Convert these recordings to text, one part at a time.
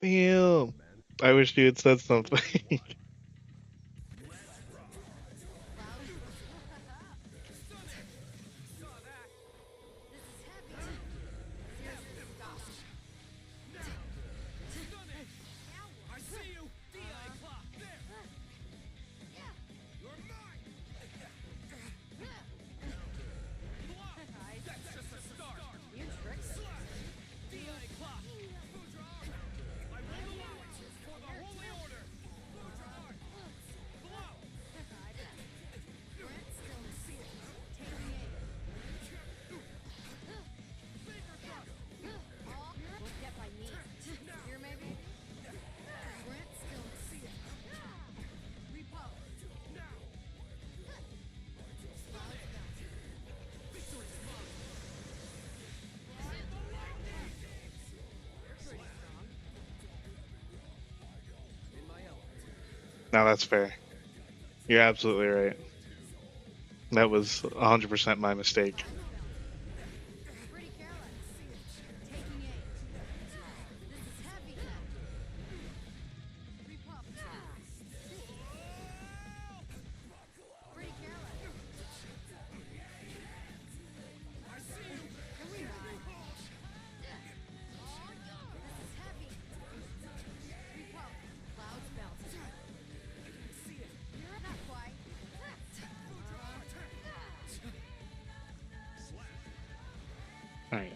Damn. I wish you had said something. Now that's fair. You're absolutely right. That was 100% my mistake. Alright.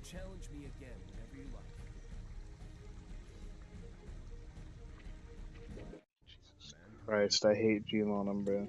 Challenge me again whenever you like. Christ, I hate G-Mon, bro.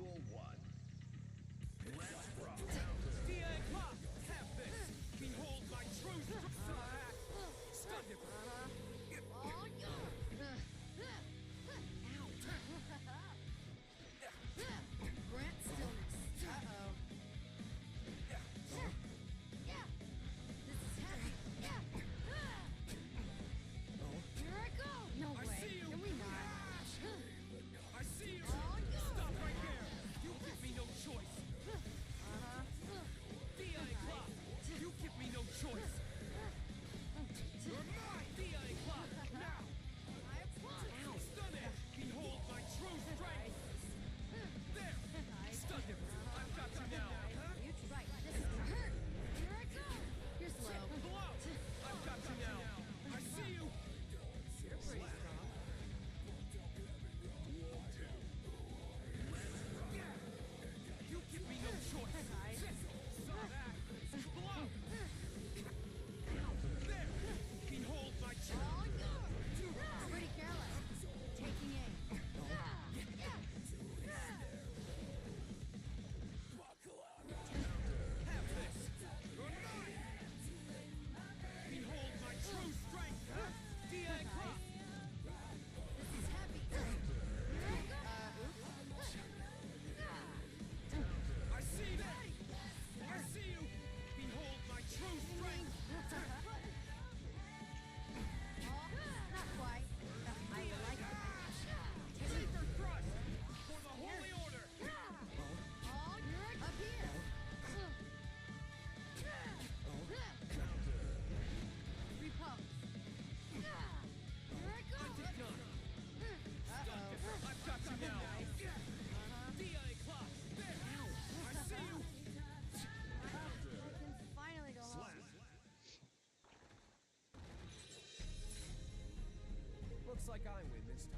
Looks like I win this time.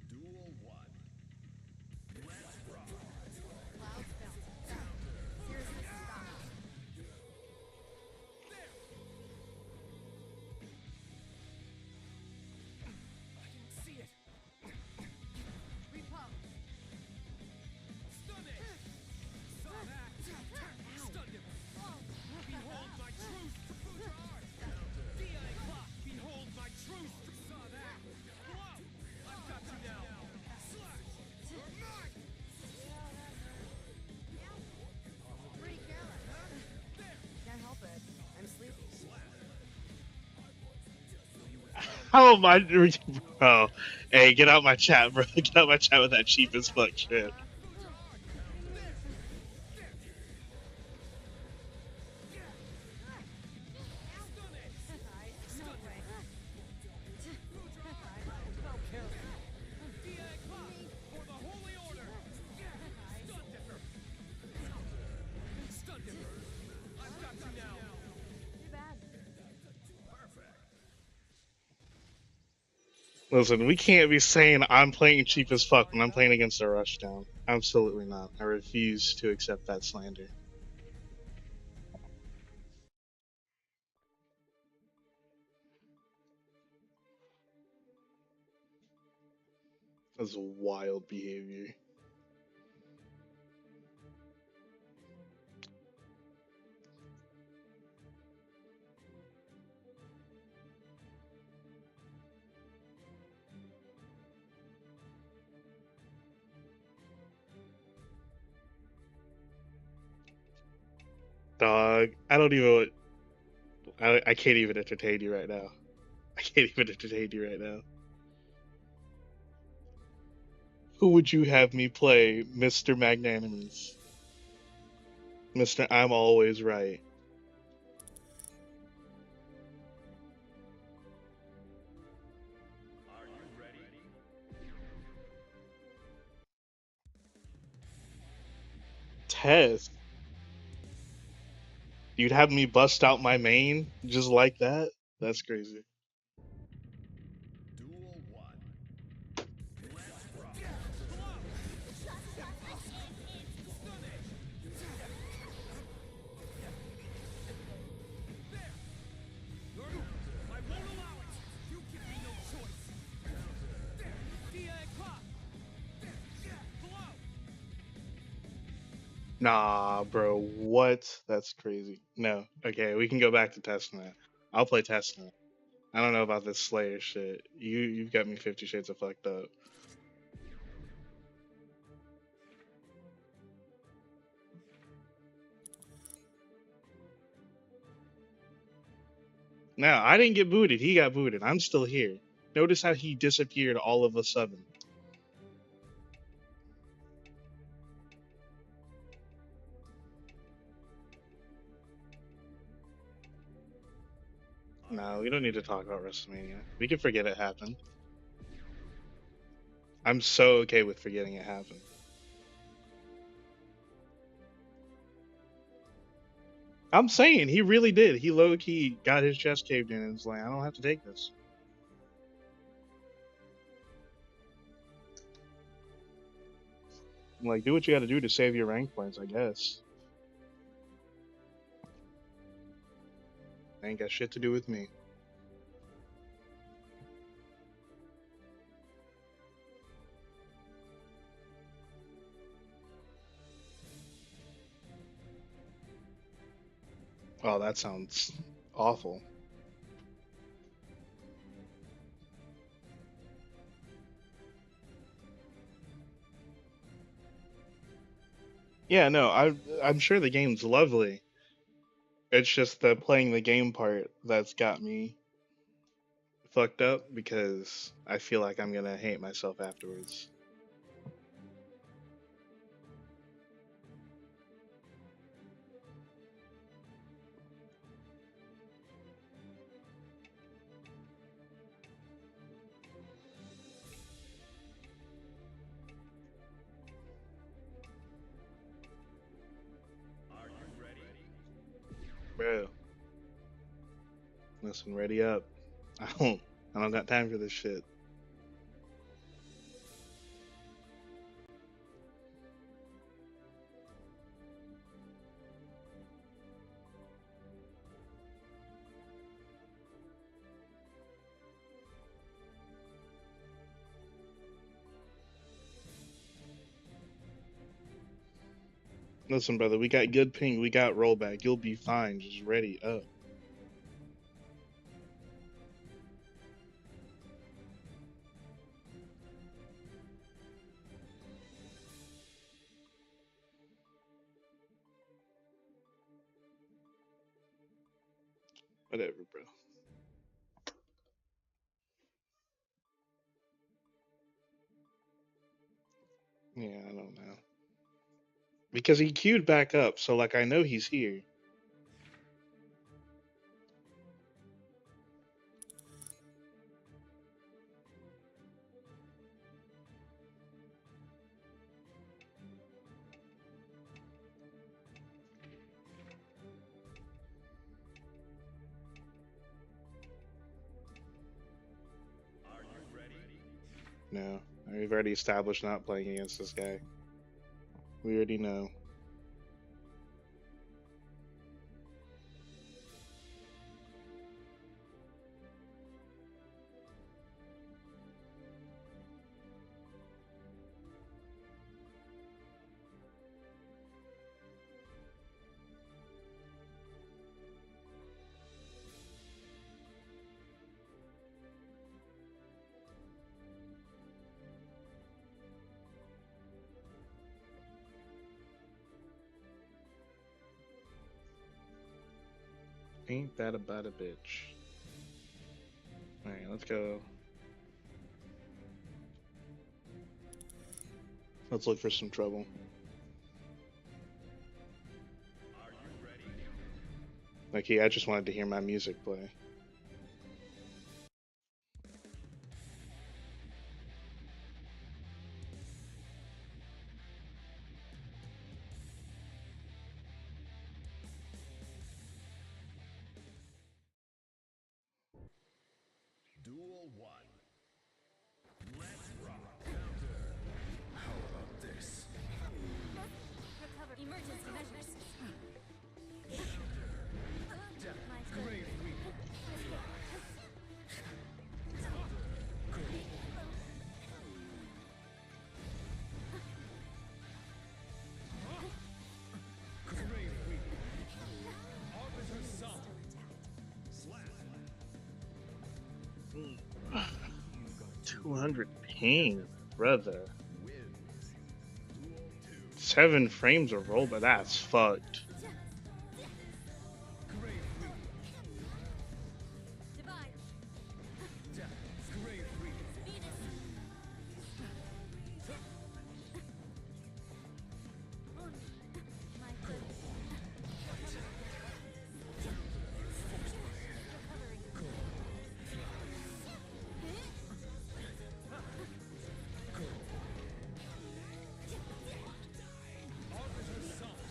Duel 1. Let's rock. Clouds bounce. Seriously, stop. I can see it. Repo. Stun it. Saw that. Stunned him. Behold my truth. DI clock. Behold my truth. Saw that. Blow. I've got you now. Slash. Mine. Pretty careless, huh? Can't help it. I'm sleepy. How am I, bro? Hey, get out my chat, bro. Get out my chat with that cheap as fuck shit. DI clock. For the holy order. Stunned him. Stunned him. I've got you now. Too bad. Listen, we can't be saying I'm playing cheap as fuck when I'm playing against a rushdown. Absolutely not. I refuse to accept that slander. That's wild behavior. Dog, I don't even. I can't even entertain you right now. I can't even entertain you right now. Who would you have me play, Mr. Magnanimous? Mr. I'm always right. Are you ready? Test. You'd have me bust out my main just like that? That's crazy. Duel 1. Let's rock. I won't allow it. You give me no choice. DI clock. Blow. Nah, bro. What? That's crazy. No. Okay, we can go back to Testament. I'll play Testament. I don't know about this Slayer shit. You've got me 50 shades of fucked up. Now, I didn't get booted. He got booted. I'm still here. Notice how he disappeared all of a sudden. No, we don't need to talk about WrestleMania. We can forget it happened. I'm so okay with forgetting it happened. I'm saying he really did. He low key got his chest caved in and was like, I don't have to take this. I'm like, do what you gotta do to save your rank points, I guess. Ain't got shit to do with me. Oh, that sounds awful. Yeah, no, I'm sure the game's lovely. It's just the playing the game part that's got me fucked up because I feel like I'm gonna hate myself afterwards. Are you ready? Bro, listen, ready up. I don't got time for this shit. Listen, brother, we got good ping, we got rollback. You'll be fine. Just ready up. Whatever, bro. Yeah, I don't know. Because he queued back up, so like I know he's here. Are you ready? No. We've already established not playing against this guy. We already know. Ain't that about a bitch? Alright, let's go. Let's look for some trouble. Are you ready? Like, I just wanted to hear my music play. Duel 1. Let's rock. Counter. How about this? Recover emergency measures. Great week. Great week. Arbiter Song. Slap. 200 ping, brother. Wins. Duel 2. 7 frames of roll, but that's fucked. Great week. Divide. Great week. Venus. My good. Recovering. Arbiter Song.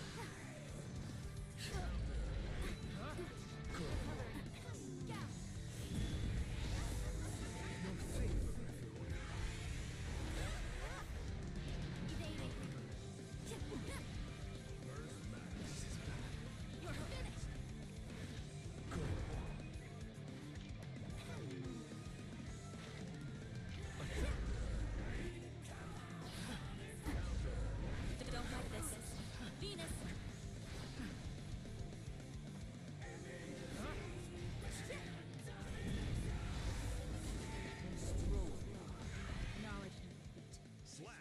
Don't like this. Venus. Slap.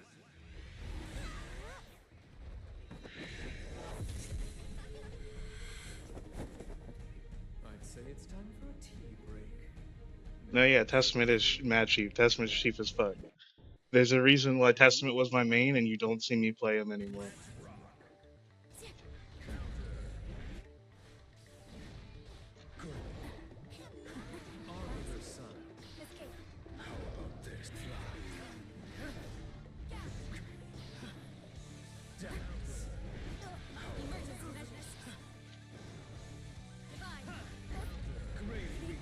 I'd say it's time for a tea break. No, yeah, Testament is mad cheap. Testament is cheap as fuck. There's a reason why Testament was my main, and you don't see me play him anymore. Arbiter Sun. Escape. How about this? Emergency measures. Divide. Great week.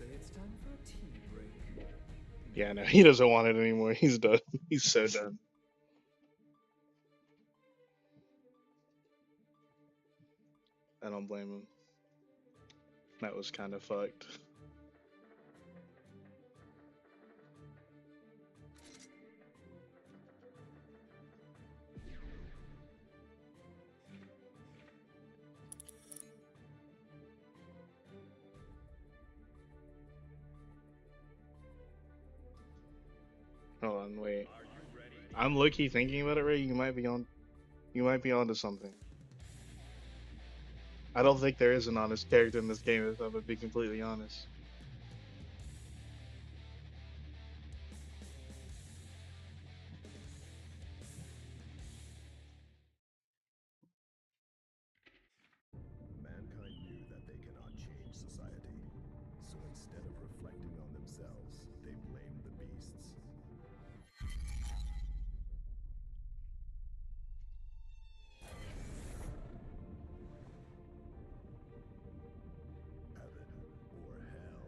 say it's time for a tea break. Yeah, no, he doesn't want it anymore. He's done. He's so done. I don't blame him. That was kind of fucked. Hold on, wait. Are you ready? I'm low-key thinking about it, Ray. You might be on. You might be onto something. I don't think there is an honest character in this game, if I'm gonna be completely honest. Mankind knew that they cannot change society. So instead of reflecting on themselves, they blamed the beasts. Heaven or hell.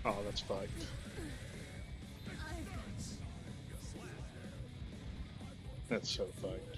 Oh, that's fucked. That's so fucked.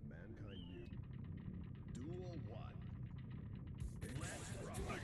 Mankind Mutant. Duel 1. Let's rock.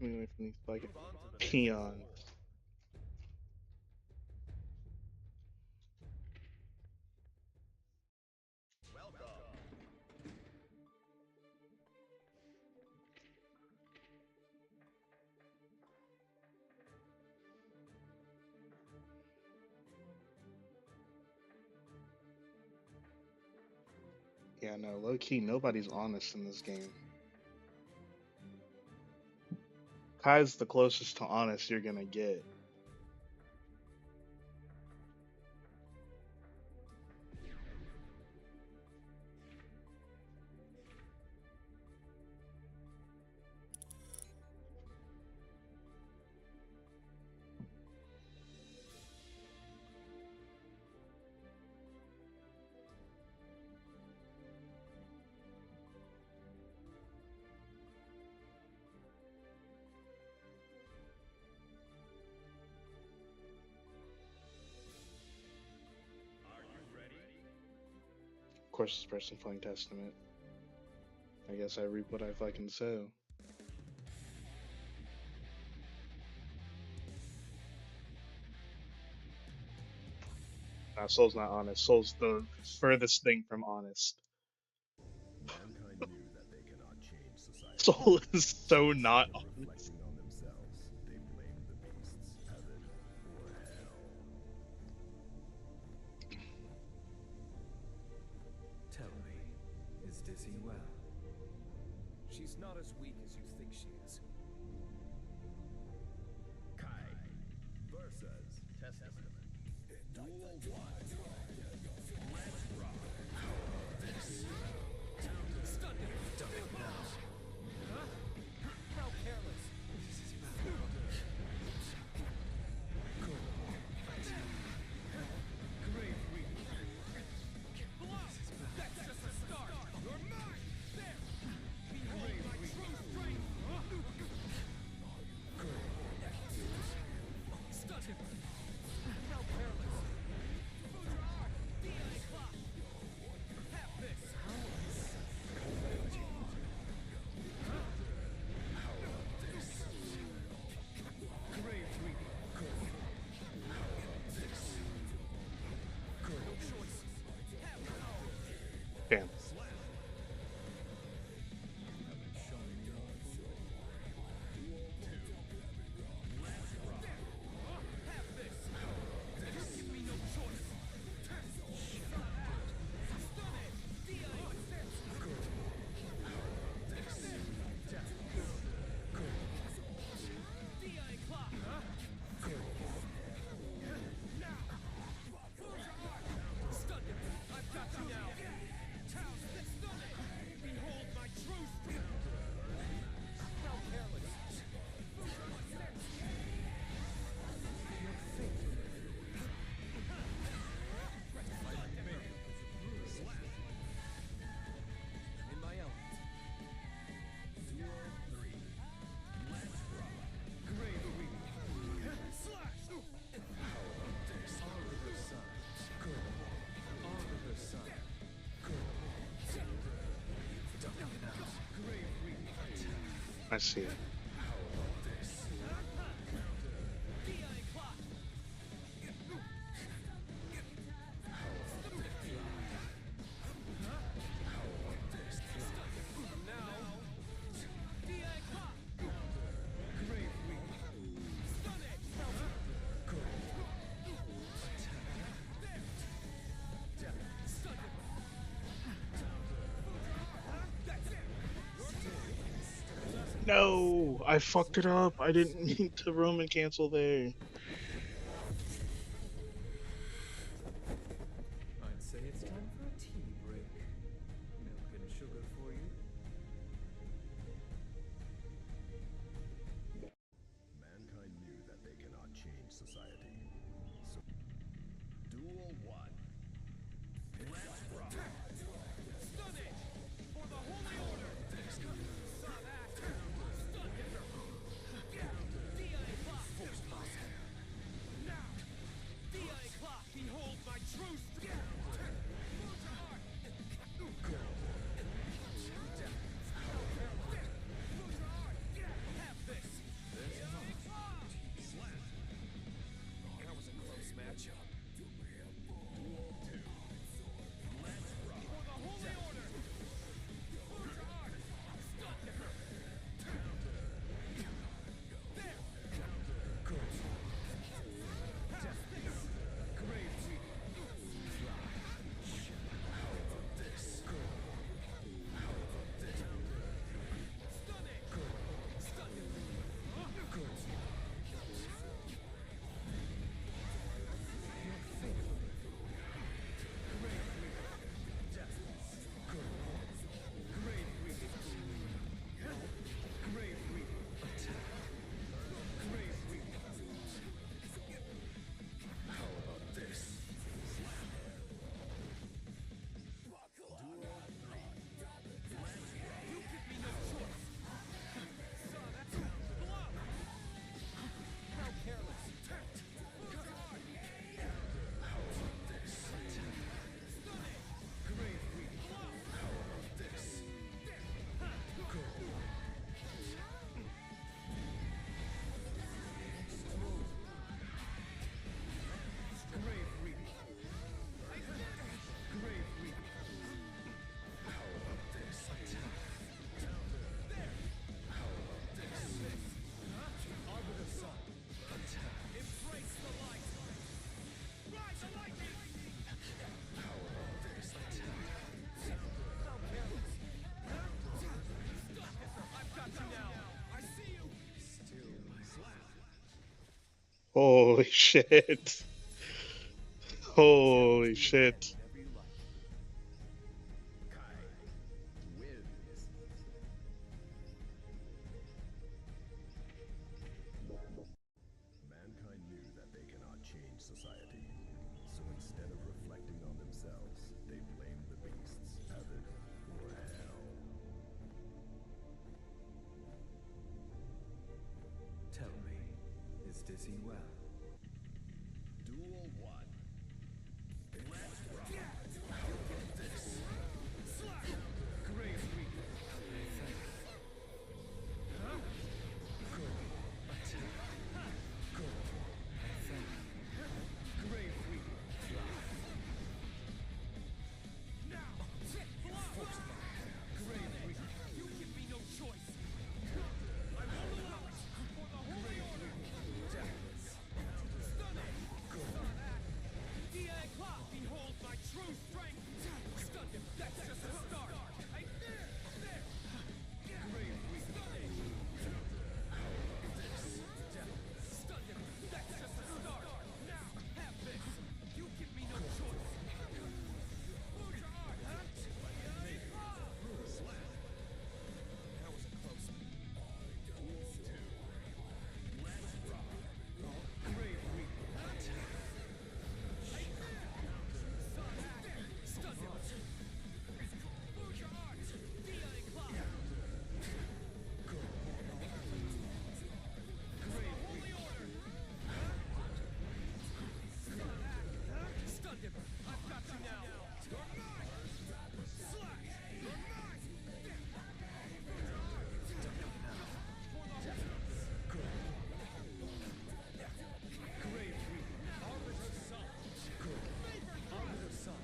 Away from these fucking peons. Yeah, no, low key, nobody's honest in this game. Kai's the closest to honest you're gonna get. course, this person playing Testament. I guess I reap what I fucking sow. Nah, Soul's not honest. Soul's the furthest thing from honest. Mankind knew that they cannot change society. Soul is so not Instead of honest. reflecting on themselves, they blamed the beasts, heaven, or hell. Tell me, is Dizzy well? She's not as weak as you think she is. Kai versus Testament. Duel 1. Let's rock. Stun him! Done it now. Huh? How careless! Grave Reaper. Blow! That's just a start! You're mine! There! Behold my true strength! Stun him! How careless! DI clock! Have this! Grave Reaper. No choice. Have it. Damn. Have this. Give me no choice. Stun it. DI. DI clock. Stun him. I've got you now. Stun it. Behold my true strength. How careless. In my element. Duel 3. Let's rock. Grave Reaper. Slash! Honor her son. Honor her son. Ducking it out. Grave Reaper. I see it. DI clock. Now. DI clock. Grave Reaper. Stun it. Stun it. That's it. No, I fucked it up. I didn't mean to Roman cancel there. I'd say it's time for a tea break. Milk and sugar for you. Mankind knew that they cannot change society. So, Duel 1. Let's rock. Stun it! For the Holy Order! Saw that! Stun him! DI clock! Holy shit. Holy shit. Kai wins. Mankind knew that they cannot change society. So instead of reflecting on themselves, they blamed the beasts, heaven, or hell. Tell me, is Dizzy well? Duel 1. You give me no choice. I won't allow it for the holy order. Stunning. DI clock, behold my true strength. Stun him. That's just a start. Right there. Grave stunning. Stun him. That's just a start. Now have this. You give me no choice. Move your art, huh? That was a close one. Grave Reaper. Stun him. Move your art. DI clock. Grave holy order. Stun him. I've got you now. You're mine. Slash. You're mine. Grave Reaper. Arbiter Sun. Arbiter Sun.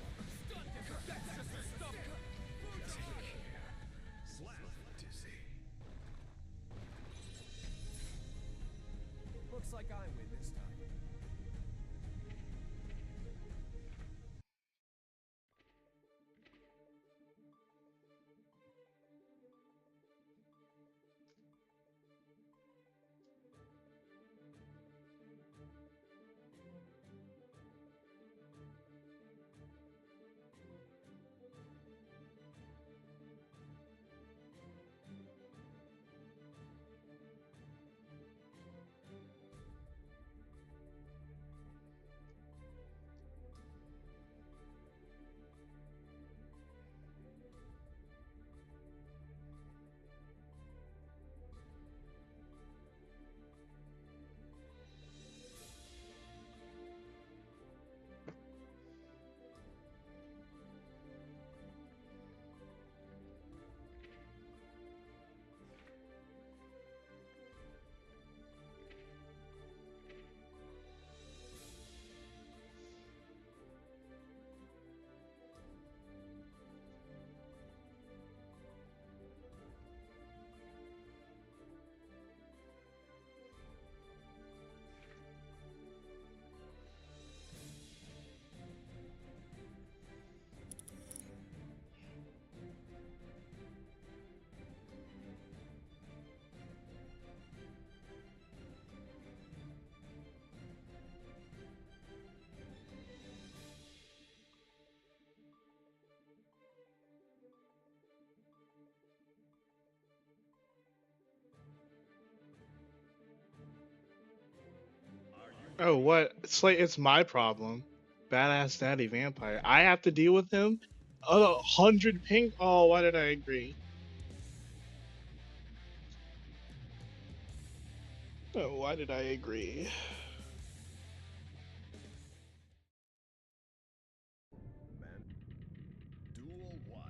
Stun him. That's just a start. Slap Dizzy. Looks like I win this time. Oh, what? It's like it's my problem. Badass daddy vampire. I have to deal with him. 100 ping. Oh, why did I agree? Oh, why did I agree? Man. Duel 1.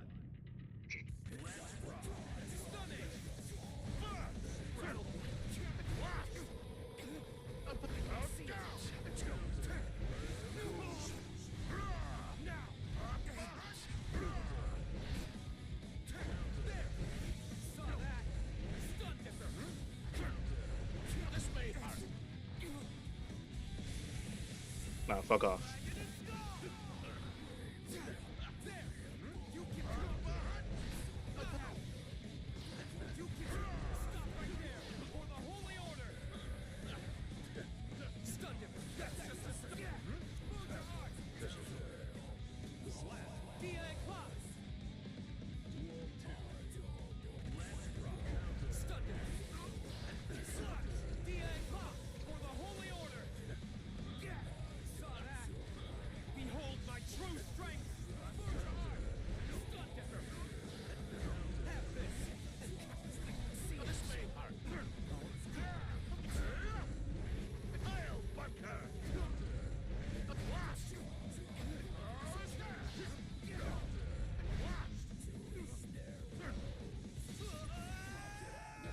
Nah, fuck off. Stun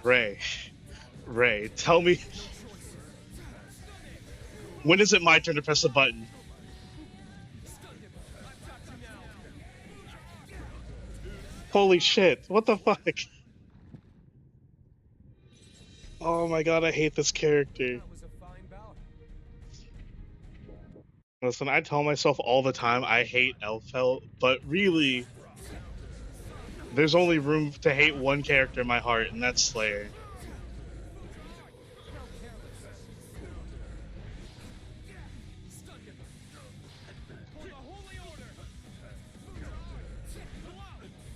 Ray, Ray, tell me, when is it my turn to press a button? Holy shit! What the fuck? Oh my god, I hate this character. That was a fine bout. Listen, I tell myself all the time I hate Elfhelt, but really, there's only room to hate one character in my heart, and that's Slayer. For the Holy Order!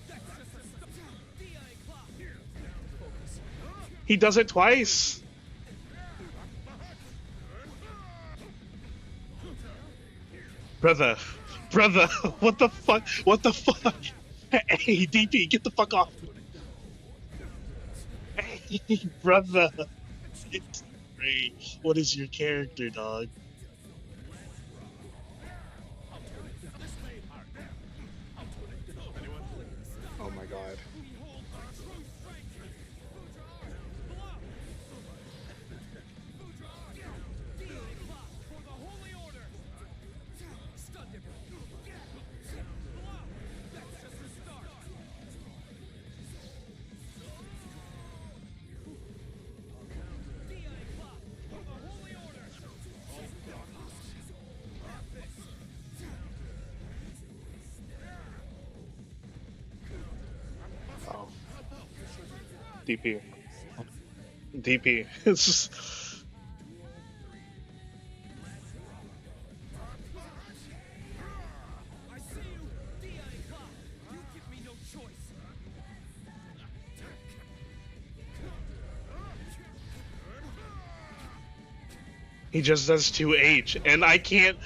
That's just a start. DI clock! He does it twice! Brother, brother, what the fuck? What the fuck? Hey, DP, get the fuck off! Hey, brother! It's Ray, what is your character, dog? Oh my god. Behold my true strength! DI clock for the Holy Order! Stun him! That's just a start! DI clock for the Holy Order! Have this! Oh. DP. DP. It's just. I see you! DI clock! You give me no choice! He just does 2H, and I can't.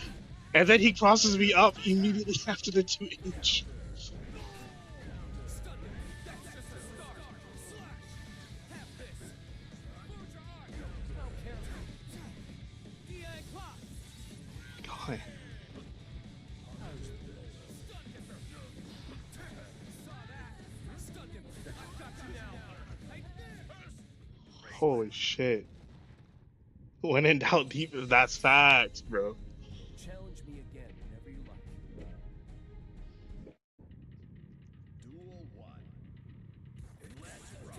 And then he crosses me up immediately after the 2H. Stun him! That's just a start! Slash! Have this! How careful! DI clock! God. Stun him! Saw that! Stun him! I've got you now! Holy shit. When in doubt, deep. That's facts, bro. Challenge me again whenever you like. Duel 1. Let's rock.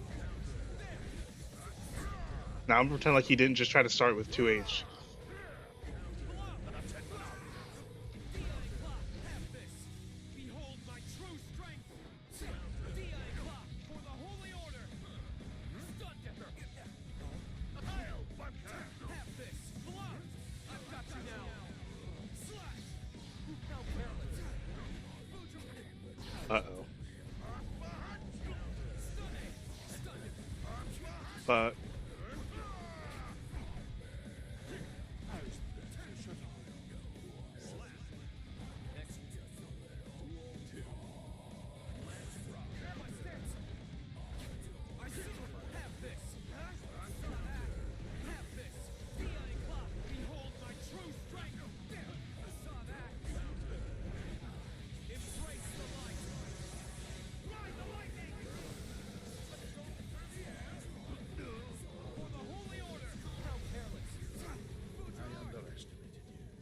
Now I'm pretending like he didn't just try to start with 2H. DI clock! Have this! Behold my true strength! DI clock for the Holy Order! Stun him! Have this! Block! I've got you now! Slash! How careless! Uh-oh. Stun him! But I see you! Have this! Saw that! Have this! DI clock! Behold my true strength! Saw that! Embrace the light! Ride the lightning! For the Holy Order! How careless! I underestimated you.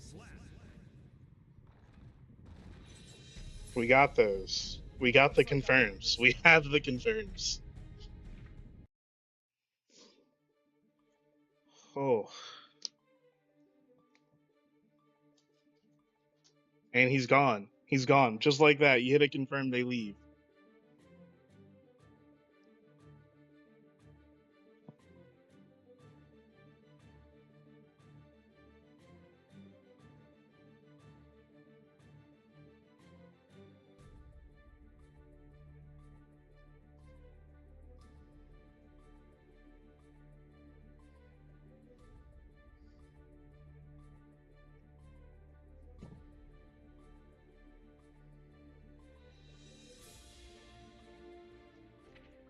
we got those. We got the confirms. We have the confirms. Oh. And he's gone. He's gone. Just like that. You hit a confirm, they leave.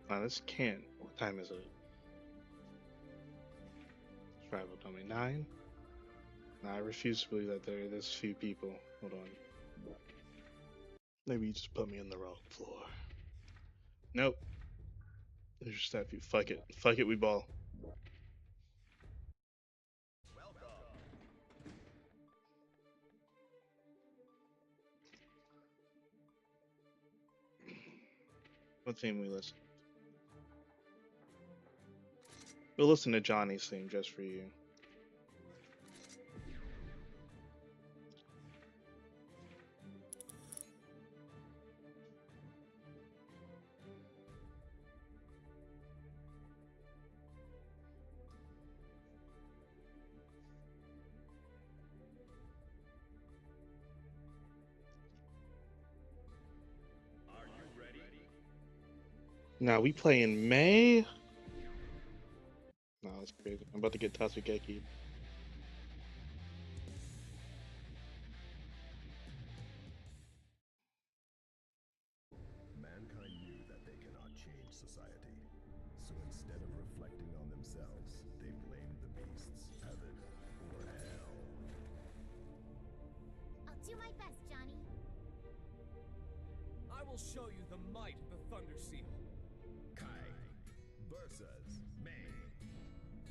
Wow, this can't. What time is it? Survival dummy 9. Nah, I refuse to believe that there are this few people. Hold on. Maybe you just put me on the wrong floor. Nope. There's your step. You fuck it. Fuck it. We ball. What theme we listen? We'll listen to Johnny's theme just for you. Now we play in May. No, that's crazy. I'm about to get Tatsugeki. Mankind knew that they cannot change society. So instead of reflecting on themselves, they blamed the beasts, heaven, or hell. I'll do my best, Johnny. I will show you the might of the Thunder Seal. Kai versus May.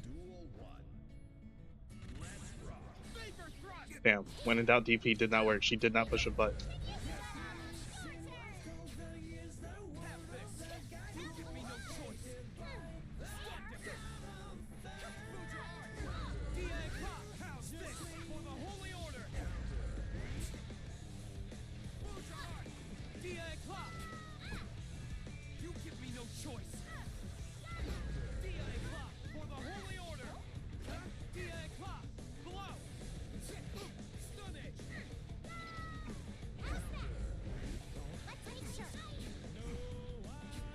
Duel 1. Let's rock. Damn. When in doubt, DP did not work. She did not push a button. You give me no choice. DA clock for the holy order. DA clock below. Stun edge.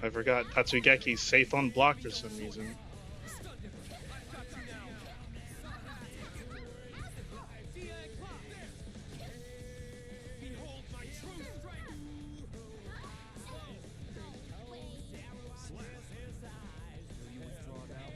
I forgot Tatsugeki's safe on block for some reason. Stun him. I've got you now. DA clock. Behold my true strength. Will you withdraw now?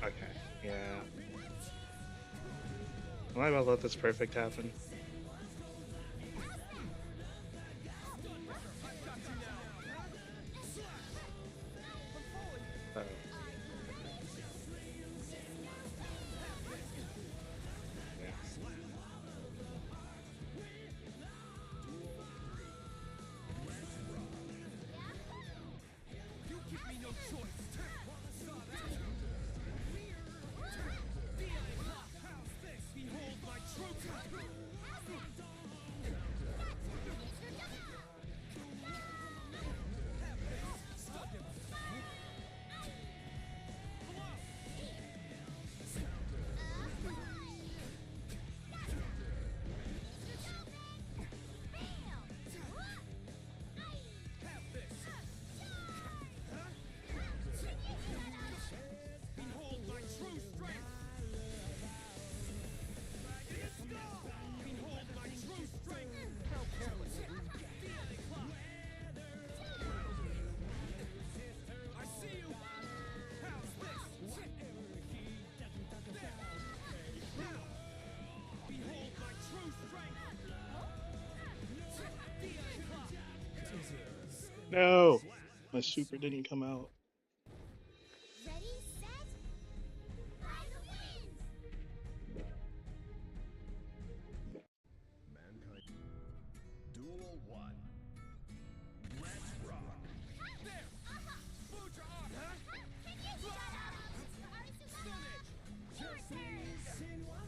Okay, yeah. Am I about to let this perfect happen? Oh. Yeah. You give me no choice. Behold my true strength. Stun him. Behold my true strength. Behold my true strength. I see you. How's this? Behold my true strength. No! My super didn't come out. Ready, set, ride the winds! Mankind. Duel 1. Let's rock. There! Moved your arm, huh? Can you shut up? Stun edge. Your turn! Stun him.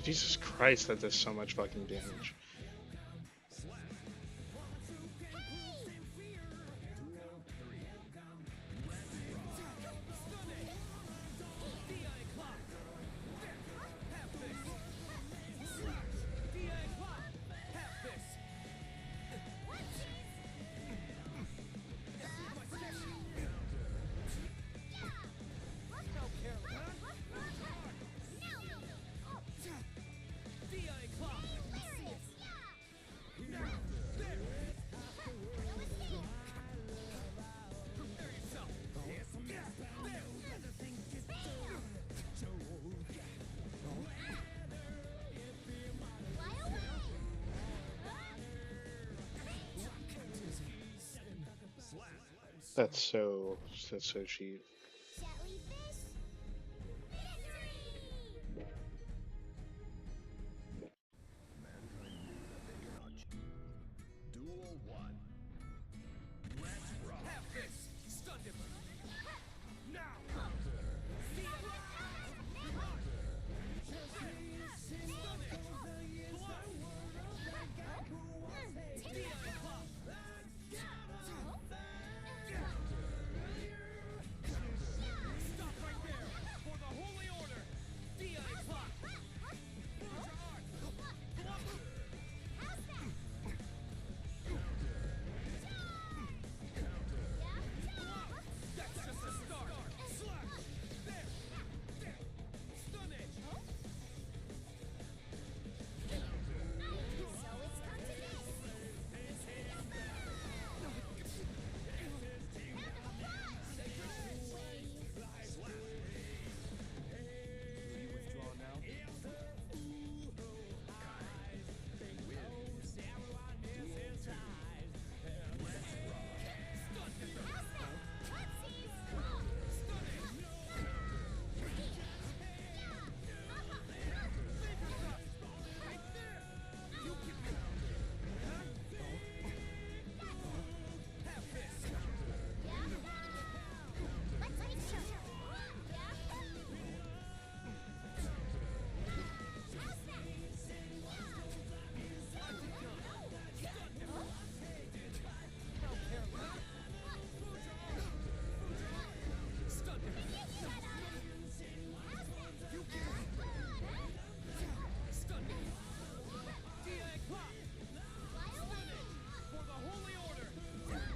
Jesus Christ, that does so much fucking damage. That's so cheap. Jellyfish victory! Mankind knew that they cannot Duel 1. Let's rock. Have this! Stunned him! Now! Stop right there! For the Holy Order! DI clock! That's just a start! Slash! There! Stun it! So it's come to this. Do you withdraw now? Let's make sure. DI clock! For the Holy Order! Stun it!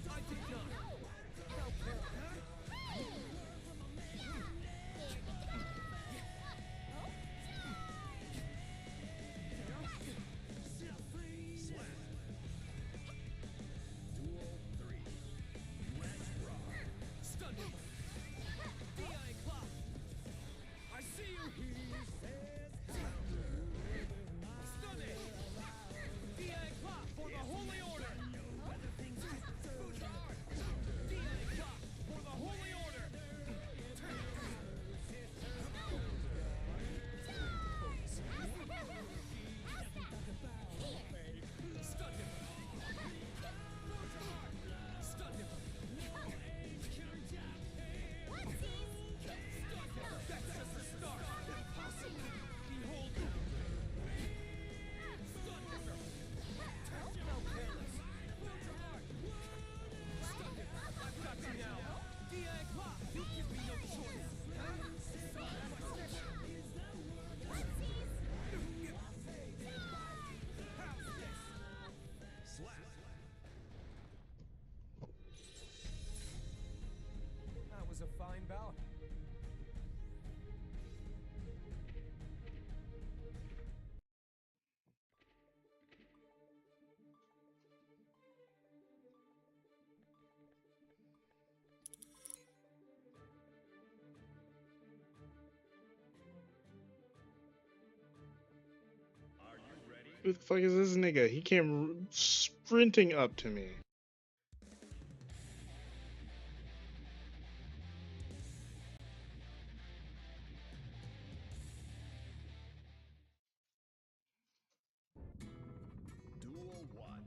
I think not. Duel 3. Let's rock. Stun him! DI clock! I see you! Stun it! DI clock for the Holy Order! DI clock for the Holy Order! Stun him! Stun him! That's just the start! Behold! Stun him! I've got you now! DI clock! You give me no choice! That was a fine bout. Are you ready? Who the fuck is this nigga? He came sprinting up to me. Duel 1.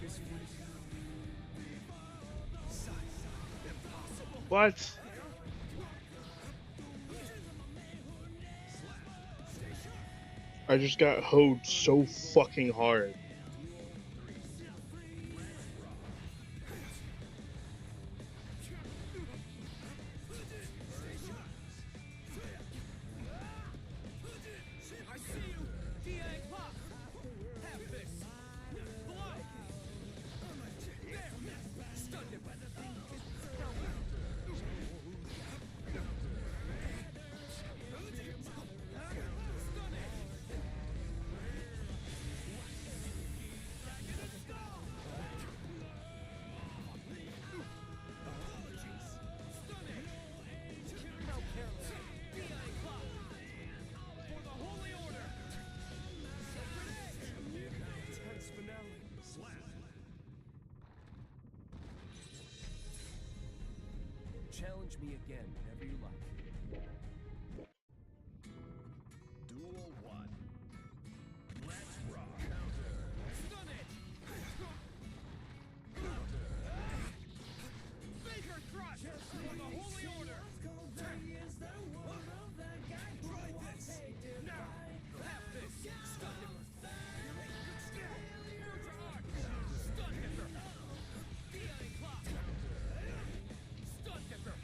This freeze. What? I just got hoed so fucking hard. I see you! DA clock! Have this! Blow! There! Stunned him! For the Holy Order! Tense finale. Challenge me again whenever you like. Duel 1. Let's rock. Stun it! Baker Crush! For the Holy Order! Now! Have this! Stun him! Ultra Arc! Stun Dipper! DA Clock! Stun Dipper!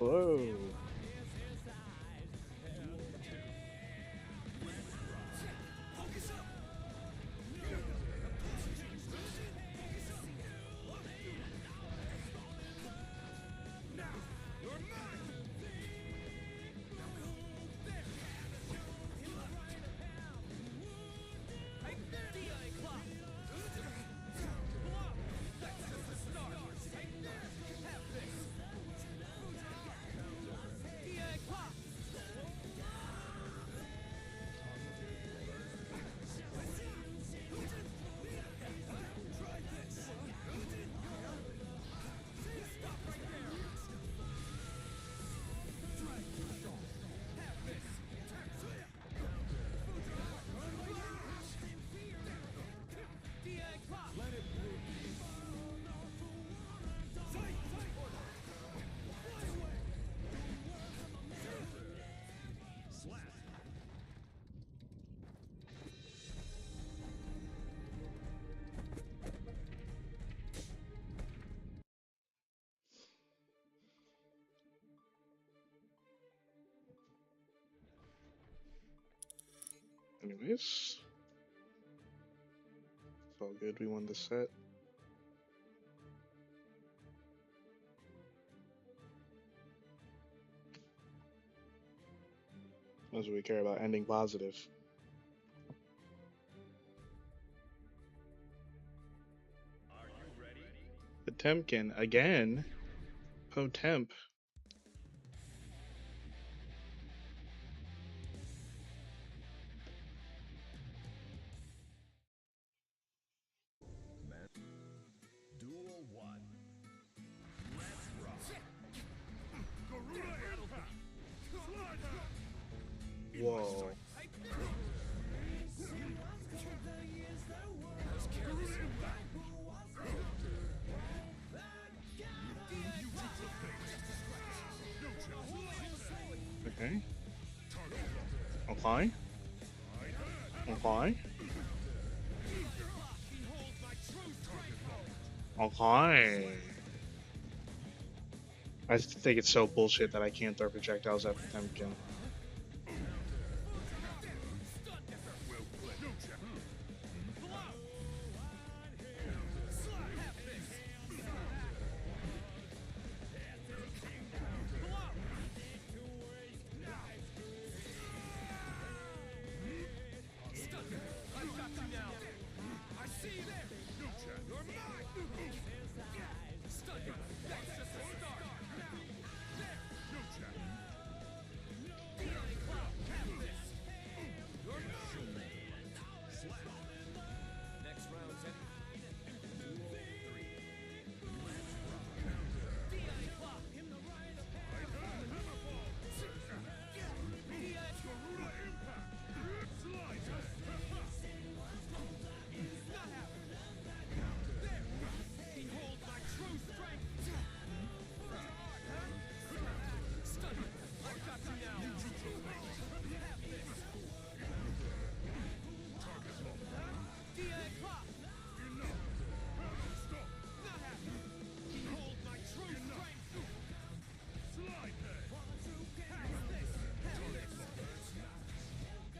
Whoa. Anyways, it's all good. We won the set. As we care about ending positive. The Temkin again. Potemp. Duel 1. Whoa. Okay. Okay. Okay. Okay. I think it's so bullshit that I can't throw projectiles at Potemkin. Next round's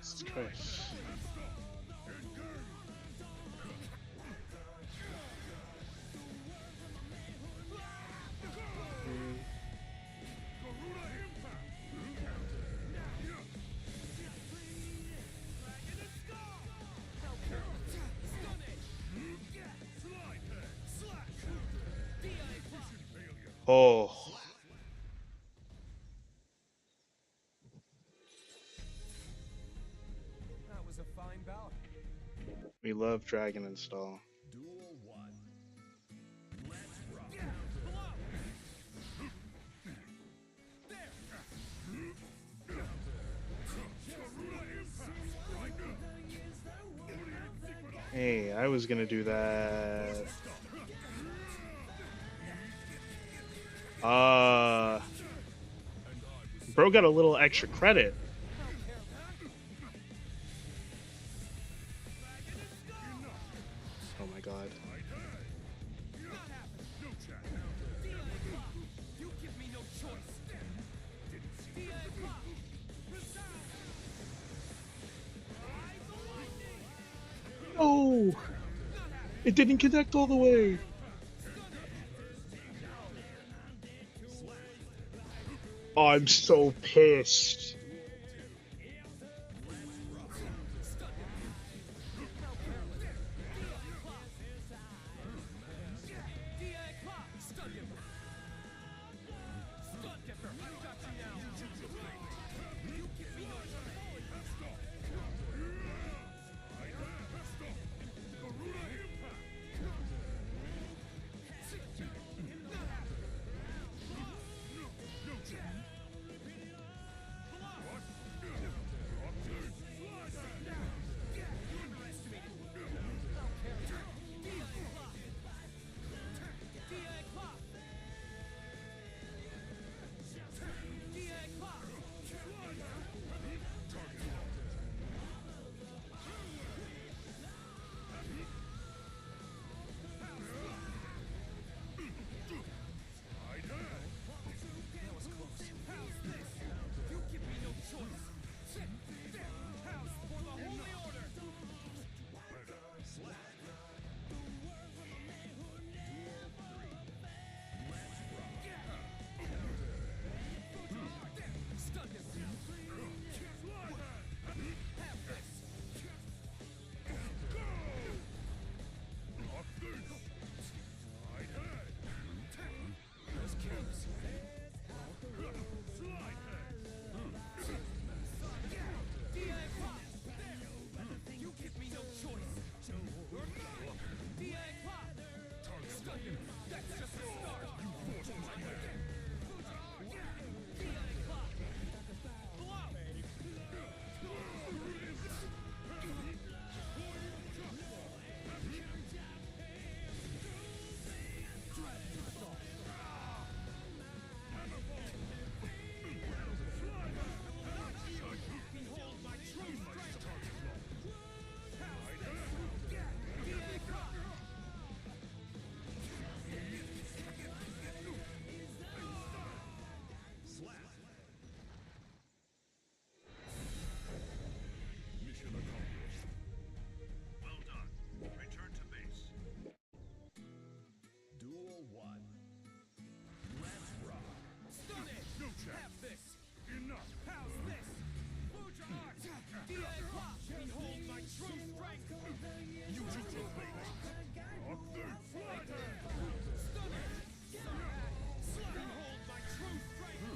Jesus Christ. Oh. That was a fine bout. We love Dragon Install. Duel 1. Let's rock. Hey, I was gonna do that. Bro got a little extra credit. Oh my god. You give me no choice. No! It didn't connect all the way! Oh, I'm so pissed. Duel 1. Let's rock. Stun it! Have this! Enough! How's this? Fuja Art! DA Clock! Behold my true strength! You just baby! Stun it! Behold my true strength!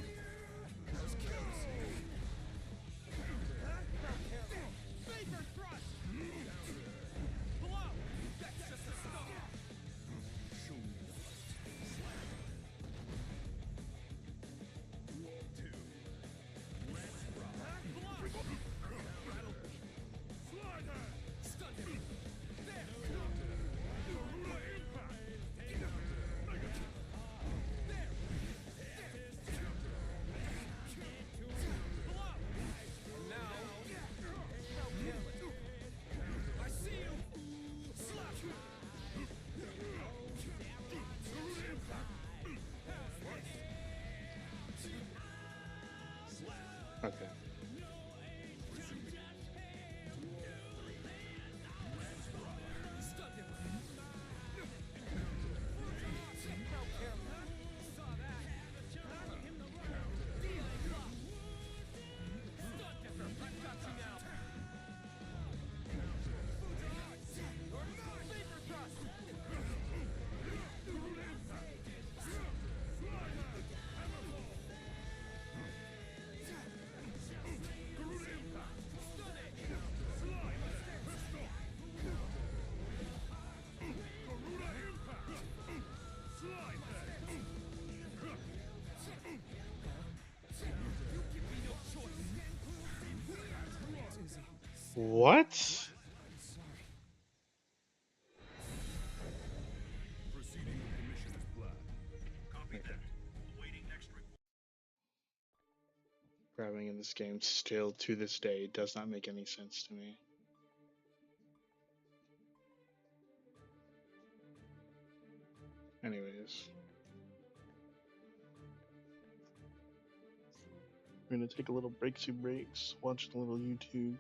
Vapor thrust! Blow! That's just a start! Duel 2. Let's rock. Stun him! There! I see you! Slap! Okay. Stun him! Saw that! Stun him! I've got you now! Vapor thrust! What? Proceeding with the mission as planned. Copy that. Awaiting next report. Grabbing in this game still to this day does not make any sense to me. Anyways. We're gonna take a little breaksy breaks, watch a little YouTube.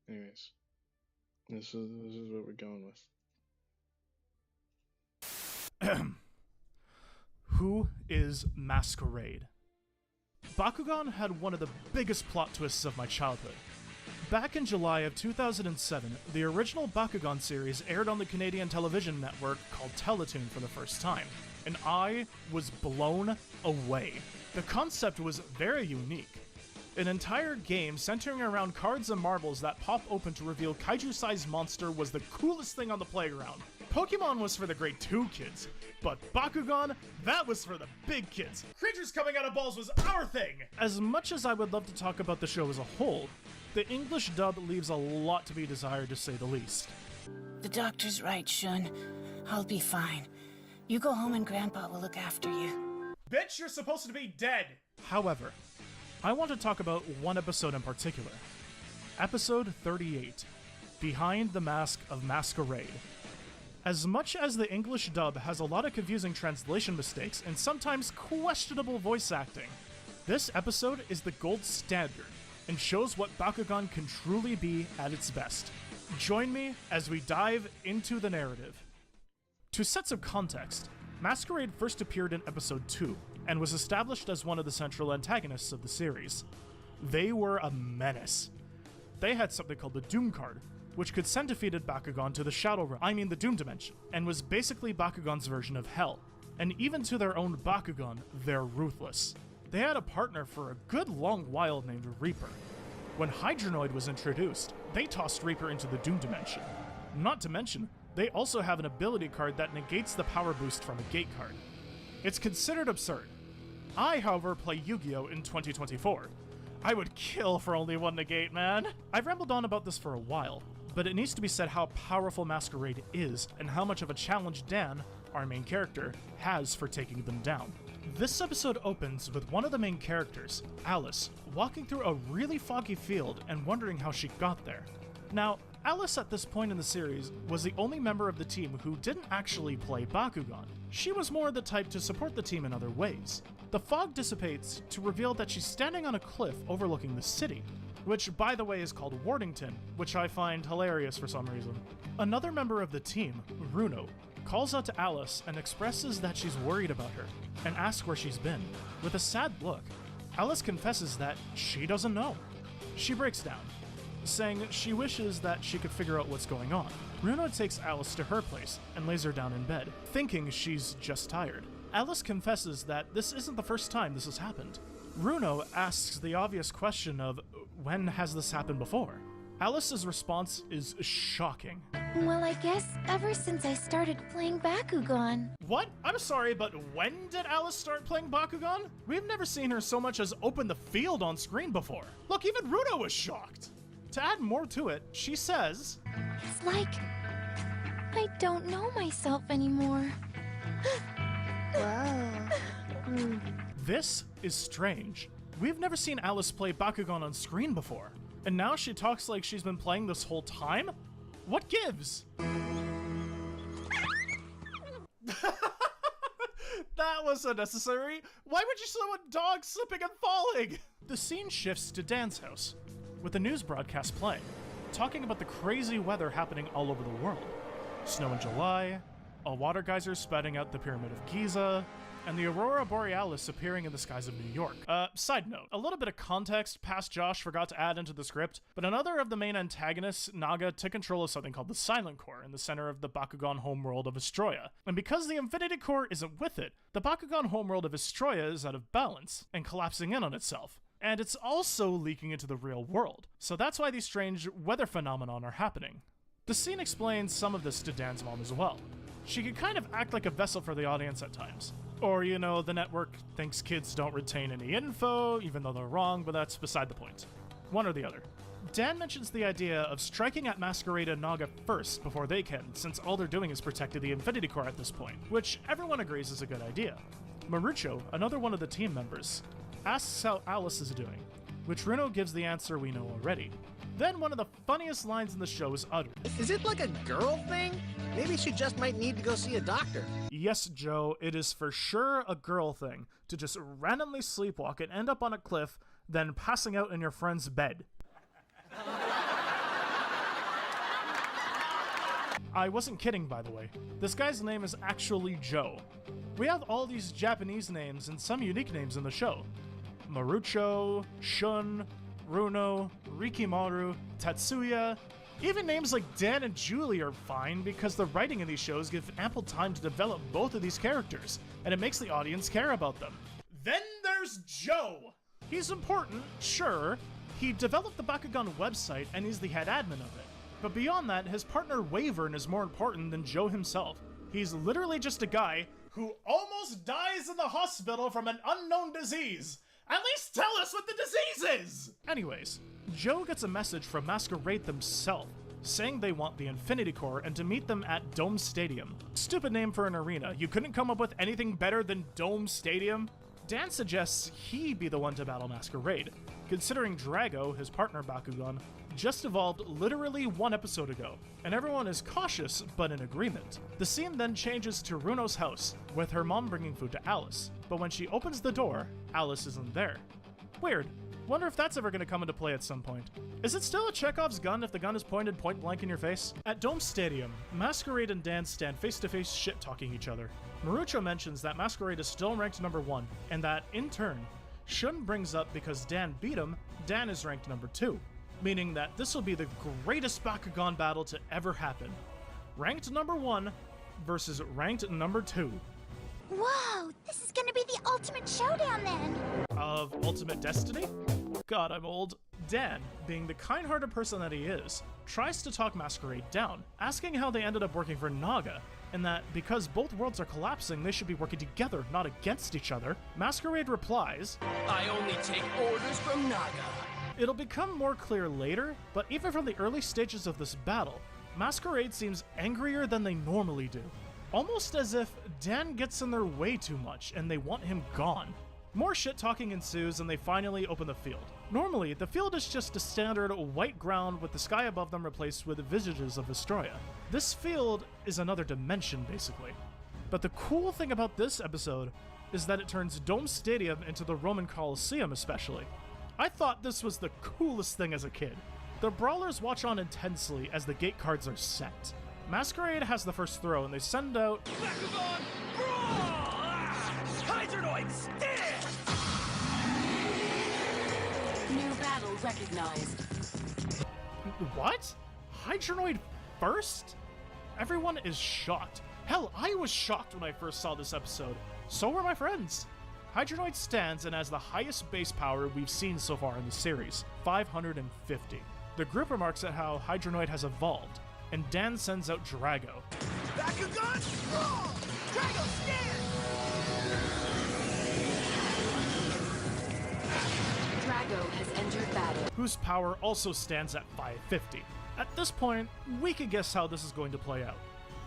Anyways, this is what we're going with. Who is Masquerade? Bakugan had one of the biggest plot twists of my childhood. Back in July of 2007, the original Bakugan series aired on the Canadian television network called Teletoon for the first time, and I was blown away. The concept was very unique. An entire game centering around cards and marbles that pop open to reveal kaiju-sized monster was the coolest thing on the playground. Pokemon was for the grade 2 kids, but Bakugan, that was for the big kids. Creatures coming out of balls was our thing! As much as I would love to talk about the show as a whole, the English dub leaves a lot to be desired, to say the least. The doctor's right, Shun. I'll be fine. You go home and Grandpa will look after you. Bitch, you're supposed to be dead! However, I want to talk about one episode in particular. Episode 38, Behind the Mask of Masquerade. As much as the English dub has a lot of confusing translation mistakes and sometimes questionable voice acting, this episode is the gold standard and shows what Bakugan can truly be at its best. Join me as we dive into the narrative. To set some context, Masquerade first appeared in episode 2 and was established as one of the central antagonists of the series. They were a menace. They had something called the Doom card, which could send defeated Bakugan to the Shadow Realm, the Doom Dimension, and was basically Bakugan's version of Hell. And even to their own Bakugan, they're ruthless. They had a partner for a good long while named Reaper. When Hydronoid was introduced, they tossed Reaper into the Doom Dimension. Not to mention, they also have an ability card that negates the power boost from a gate card. It's considered absurd. I, however, play Yu-Gi-Oh! In 2024. I would kill for only one negate, man. I've rambled on about this for a while, but it needs to be said how powerful Masquerade is and how much of a challenge Dan, our main character, has for taking them down. This episode opens with one of the main characters, Alice, walking through a really foggy field and wondering how she got there. Now, Alice at this point in the series was the only member of the team who didn't actually play Bakugan. She was more the type to support the team in other ways. The fog dissipates to reveal that she's standing on a cliff overlooking the city, which by the way is called Wardington, which I find hilarious for some reason. Another member of the team, Runo, calls out to Alice and expresses that she's worried about her, and asks where she's been. With a sad look, Alice confesses that she doesn't know. She breaks down, saying she wishes that she could figure out what's going on. Runo takes Alice to her place and lays her down in bed, thinking she's just tired. Alice confesses that this isn't the first time this has happened. Runo asks the obvious question of, when has this happened before? Alice's response is shocking. Well, I guess ever since I started playing Bakugan. What? I'm sorry, but when did Alice start playing Bakugan? We've never seen her so much as open the field on screen before. Look, even Runo was shocked. To add more to it, she says, It's like I don't know myself anymore. Wow. This is strange. We've never seen Alice play Bakugan on screen before, and now she talks like she's been playing this whole time? What gives? That was unnecessary. Why would you show a dog slipping and falling? The scene shifts to Dan's house, with a news broadcast playing, talking about the crazy weather happening all over the world. Snow in July, a water geyser spouting out the Pyramid of Giza, and the Aurora Borealis appearing in the skies of New York. Side note, a little bit of context Past Josh forgot to add into the script, but another of the main antagonists, Naga, took control of something called the Silent Core in the center of the Bakugan homeworld of Astroya. And because the Infinity Core isn't with it, the Bakugan homeworld of Astroya is out of balance and collapsing in on itself. And it's also leaking into the real world. So that's why these strange weather phenomenon are happening. The scene explains some of this to Dan's mom as well. She can kind of act like a vessel for the audience at times. Or, you know, the network thinks kids don't retain any info, even though they're wrong, but that's beside the point. One or the other. Dan mentions the idea of striking at Masquerade and Naga first before they can, since all they're doing is protecting the Infinity Core at this point, which everyone agrees is a good idea. Marucho, another one of the team members, asks how Alice is doing, which Runo gives the answer we know already. Then one of the funniest lines in the show is uttered. Is it like a girl thing? Maybe she just might need to go see a doctor. Yes, Joe, it is for sure a girl thing to just randomly sleepwalk and end up on a cliff, then passing out in your friend's bed. I wasn't kidding, by the way. This guy's name is actually Joe. We have all these Japanese names and some unique names in the show. Marucho, Shun, Runo, Rikimaru, Tatsuya. Even names like Dan and Julie are fine because the writing in these shows gives ample time to develop both of these characters, and it makes the audience care about them. Then there's Joe! He's important, sure. He developed the Bakugan website and he's the head admin of it. But beyond that, his partner Wavern is more important than Joe himself. He's literally just a guy who almost dies in the hospital from an unknown disease. At least tell us what the disease is! Anyways, Joe gets a message from Masquerade themselves, saying they want the Infinity Core and to meet them at Dome Stadium. Stupid name for an arena. You couldn't come up with anything better than Dome Stadium? Dan suggests he be the one to battle Masquerade, considering Drago, his partner Bakugan, just evolved literally 1 episode ago, and everyone is cautious but in agreement. The scene then changes to Runo's house, with her mom bringing food to Alice, but when she opens the door, Alice isn't there. Weird. Wonder if that's ever going to come into play at some point. Is it still a Chekhov's gun if the gun is pointed point blank in your face? At Dome Stadium, Masquerade and Dan stand face to face shit-talking each other. Marucho mentions that Masquerade is still ranked number 1, and that, in turn, Shun brings up because Dan beat him, Dan is ranked number 2, meaning that this will be the greatest Bakugan battle to ever happen. Ranked number 1 versus ranked number 2. Whoa, this is gonna be the ultimate showdown then! Of Ultimate Destiny? God, I'm old. Dan, being the kind-hearted person that he is, tries to talk Masquerade down, asking how they ended up working for Naga, and that because both worlds are collapsing, they should be working together, not against each other. Masquerade replies, I only take orders from Naga. It'll become more clear later, but even from the early stages of this battle, Masquerade seems angrier than they normally do. Almost as if Dan gets in their way too much and they want him gone. More shit-talking ensues and they finally open the field. Normally, the field is just a standard white ground with the sky above them replaced with visages of Vestroia. This field is another dimension, basically. But the cool thing about this episode is that it turns Dome Stadium into the Roman Colosseum especially. I thought this was the coolest thing as a kid. The brawlers watch on intensely as the gate cards are set. Masquerade has the first throw and they send out Bakugan, brawl! Hydronoid, stand! New battle recognized. What? Hydronoid first? Everyone is shocked. Hell, I was shocked when I first saw this episode. So were my friends. Hydronoid stands and has the highest base power we've seen so far in the series, 550. The group remarks at how Hydronoid has evolved, and Dan sends out Drago. Bakugan, brawl! Drago, stand! Drago has entered battle. Whose power also stands at 550. At this point, we can guess how this is going to play out.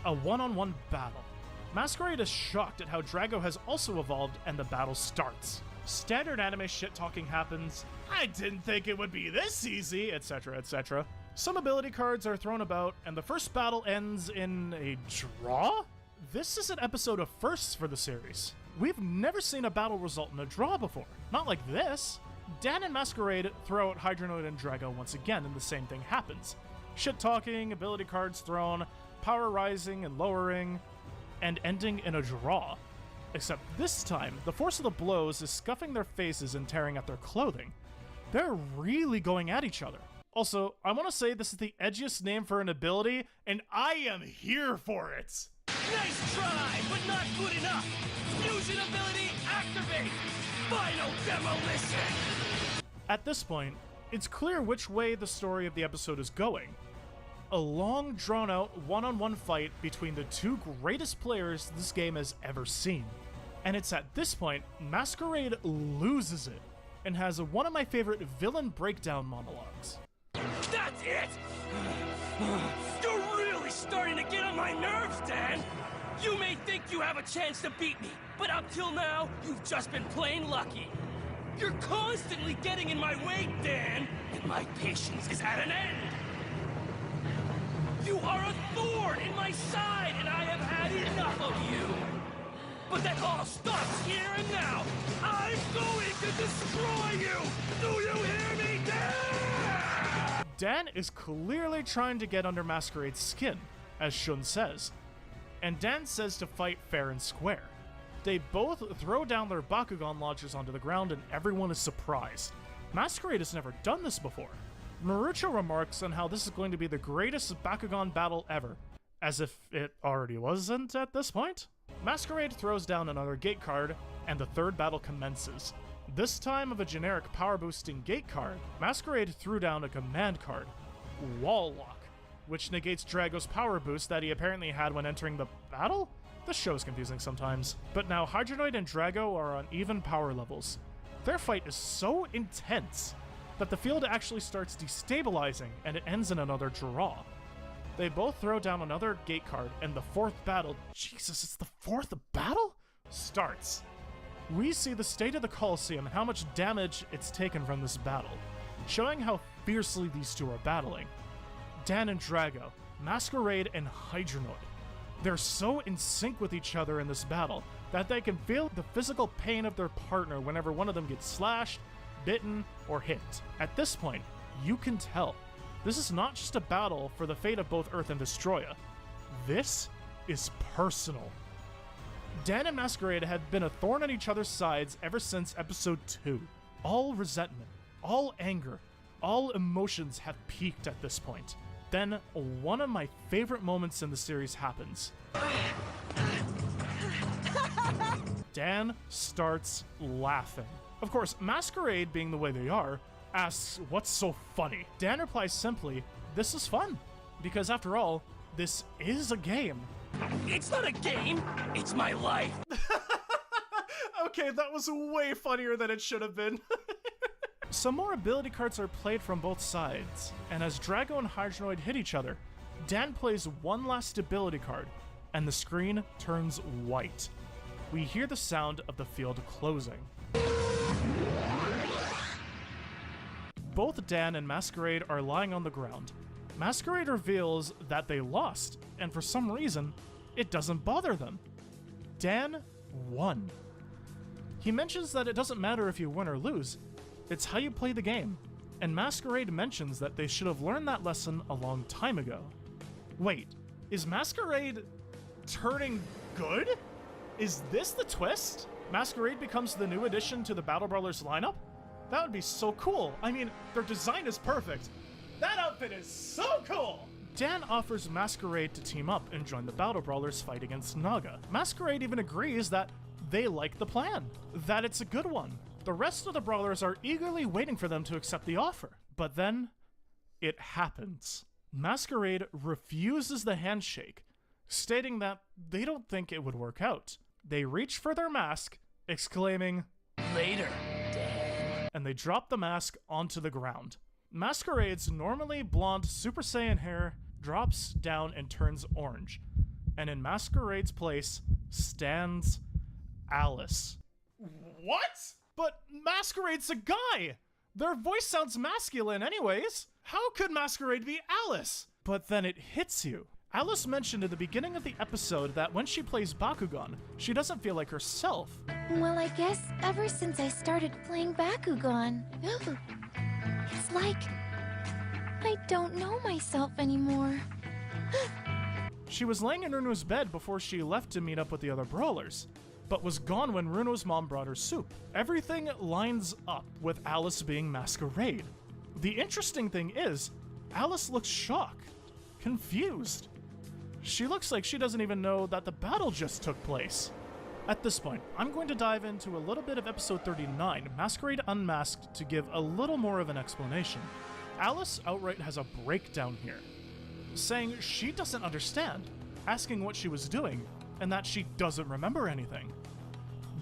A one-on-one battle. Masquerade is shocked at how Drago has also evolved and the battle starts. Standard anime shit-talking happens, I didn't think it would be this easy, etc, etc. Some ability cards are thrown about, and the first battle ends in a draw? This is an episode of firsts for the series. We've never seen a battle result in a draw before. Not like this. Dan and Masquerade throw out Hydronoid and Drago once again, and the same thing happens. Shit-talking, ability cards thrown, power rising and lowering, and ending in a draw. Except this time, the force of the blows is scuffing their faces and tearing at their clothing. They're really going at each other. Also, I want to say this is the edgiest name for an ability, and I am here for it! Nice try, but not good enough! Fusion ability activate! Final demolition! At this point, it's clear which way the story of the episode is going. A long, drawn-out, one-on-one fight between the two greatest players this game has ever seen. And it's at this point, Masquerade loses it, and has one of my favorite villain breakdown monologues. That's it! You're really starting to get on my nerves, Dan! You may think you have a chance to beat me, but up till now, you've just been plain lucky. You're constantly getting in my way, Dan, and my patience is at an end. You are a thorn in my side, and I have had enough of you. But that all stops here and now. I'm going to destroy you! Do you hear me, Dan? Dan is clearly trying to get under Masquerade's skin, as Shun says, and Dan says to fight fair and square. They both throw down their Bakugan launchers onto the ground and everyone is surprised. Masquerade has never done this before. Marucho remarks on how this is going to be the greatest Bakugan battle ever, as if it already wasn't at this point. Masquerade throws down another gate card, and the third battle commences. This time of a generic power boosting gate card, Masquerade threw down a command card, Wall Lock, which negates Drago's power boost that he apparently had when entering the battle? This show's confusing sometimes. But now Hydronoid and Drago are on even power levels. Their fight is so intense that the field actually starts destabilizing and it ends in another draw. They both throw down another gate card and the fourth battle, Jesus, it's the fourth battle? Starts. We see the state of the Colosseum and how much damage it's taken from this battle, showing how fiercely these two are battling. Dan and Drago, Masquerade and Hydronoid. They're so in sync with each other in this battle that they can feel the physical pain of their partner whenever one of them gets slashed, bitten, or hit. At this point, you can tell this is not just a battle for the fate of both Earth and Destroya. This is personal. Dan and Masquerade have been a thorn on each other's sides ever since episode 2. All resentment, all anger, all emotions have peaked at this point. Then, one of my favorite moments in the series happens. Dan starts laughing. Of course, Masquerade, being the way they are, asks, "What's so funny?" Dan replies simply, "This is fun." Because after all, this is a game. It's not a game, it's my life. Okay, that was way funnier than it should have been. Some more ability cards are played from both sides, and as Drago and Hydronoid hit each other, Dan plays one last ability card, and the screen turns white. We hear the sound of the field closing. Both Dan and Masquerade are lying on the ground. Masquerade reveals that they lost, and for some reason, it doesn't bother them. Dan won. He mentions that it doesn't matter if you win or lose, it's how you play the game, and Masquerade mentions that they should have learned that lesson a long time ago. Wait, is Masquerade turning good? Is this the twist? Masquerade becomes the new addition to the Battle Brawlers lineup? That would be so cool. I mean, their design is perfect. That outfit is so cool! Dan offers Masquerade to team up and join the Battle Brawlers fight against Naga. Masquerade even agrees that they like the plan, that it's a good one. The rest of the Brawlers are eagerly waiting for them to accept the offer. But then, it happens. Masquerade refuses the handshake, stating that they don't think it would work out. They reach for their mask, exclaiming, "Later, Dan," and they drop the mask onto the ground. Masquerade's normally blonde Super Saiyan hair drops down and turns orange, and in Masquerade's place stands Alice. What? But Masquerade's a guy! Their voice sounds masculine anyways! How could Masquerade be Alice? But then it hits you. Alice mentioned at the beginning of the episode that when she plays Bakugan, she doesn't feel like herself. Well, I guess ever since I started playing Bakugan, it's like I don't know myself anymore. She was laying in Runo's bed before she left to meet up with the other brawlers, but was gone when Runo's mom brought her soup. Everything lines up with Alice being Masquerade. The interesting thing is, Alice looks shocked, confused. She looks like she doesn't even know that the battle just took place. At this point, I'm going to dive into a little bit of episode 39, Masquerade Unmasked, to give a little more of an explanation. Alice outright has a breakdown here, saying she doesn't understand, asking what she was doing, and that she doesn't remember anything.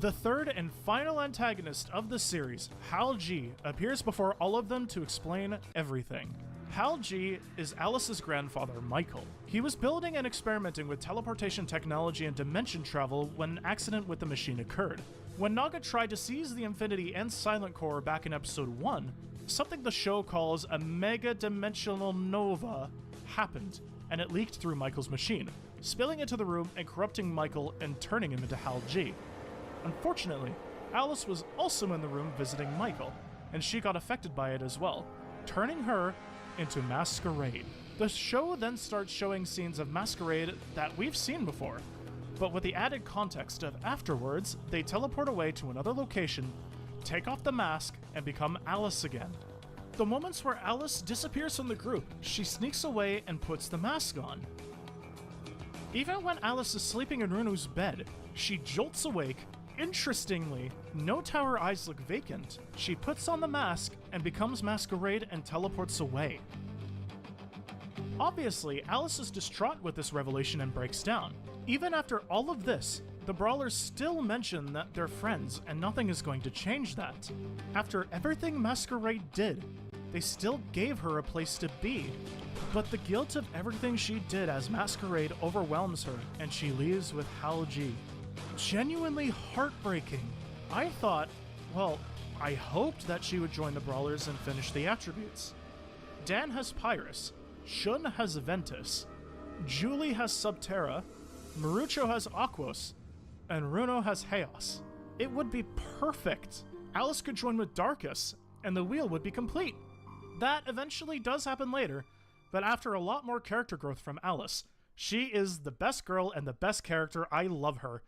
The third and final antagonist of the series, Hal G, appears before all of them to explain everything. Hal G is Alice's grandfather, Michael. He was building and experimenting with teleportation technology and dimension travel when an accident with the machine occurred. When Naga tried to seize the Infinity and Silent Core back in episode 1, something the show calls a mega-dimensional nova happened, and it leaked through Michael's machine, spilling into the room and corrupting Michael and turning him into Hal G. Unfortunately, Alice was also in the room visiting Michael, and she got affected by it as well, turning her into Masquerade. The show then starts showing scenes of Masquerade that we've seen before, but with the added context of afterwards, they teleport away to another location, take off the mask, and become Alice again. The moments where Alice disappears from the group, she sneaks away and puts the mask on. Even when Alice is sleeping in Runo's bed, she jolts awake. Interestingly, no tower eyes look vacant. She puts on the mask and becomes Masquerade and teleports away. Obviously, Alice is distraught with this revelation and breaks down. Even after all of this, the Brawlers still mention that they're friends and nothing is going to change that. After everything Masquerade did, they still gave her a place to be. But the guilt of everything she did as Masquerade overwhelms her and she leaves with Hal G. Genuinely heartbreaking. I thought, well, I hoped that she would join the Brawlers and finish the attributes. Dan has Pyrus, Shun has Ventus, Julie has Subterra, Marucho has Aquos, and Runo has Chaos. It would be perfect. Alice could join with Darkus, and the wheel would be complete. That eventually does happen later, but after a lot more character growth from Alice. She is the best girl and the best character. I love her.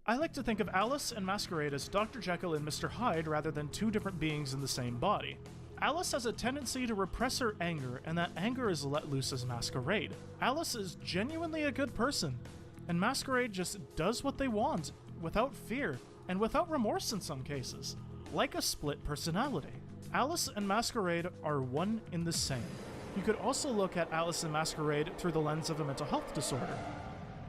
I like to think of Alice and Masquerade as Dr. Jekyll and Mr. Hyde rather than two different beings in the same body. Alice has a tendency to repress her anger, and that anger is let loose as Masquerade. Alice is genuinely a good person, and Masquerade just does what they want, without fear, and without remorse in some cases, like a split personality. Alice and Masquerade are one in the same. You could also look at Alice and Masquerade through the lens of a mental health disorder.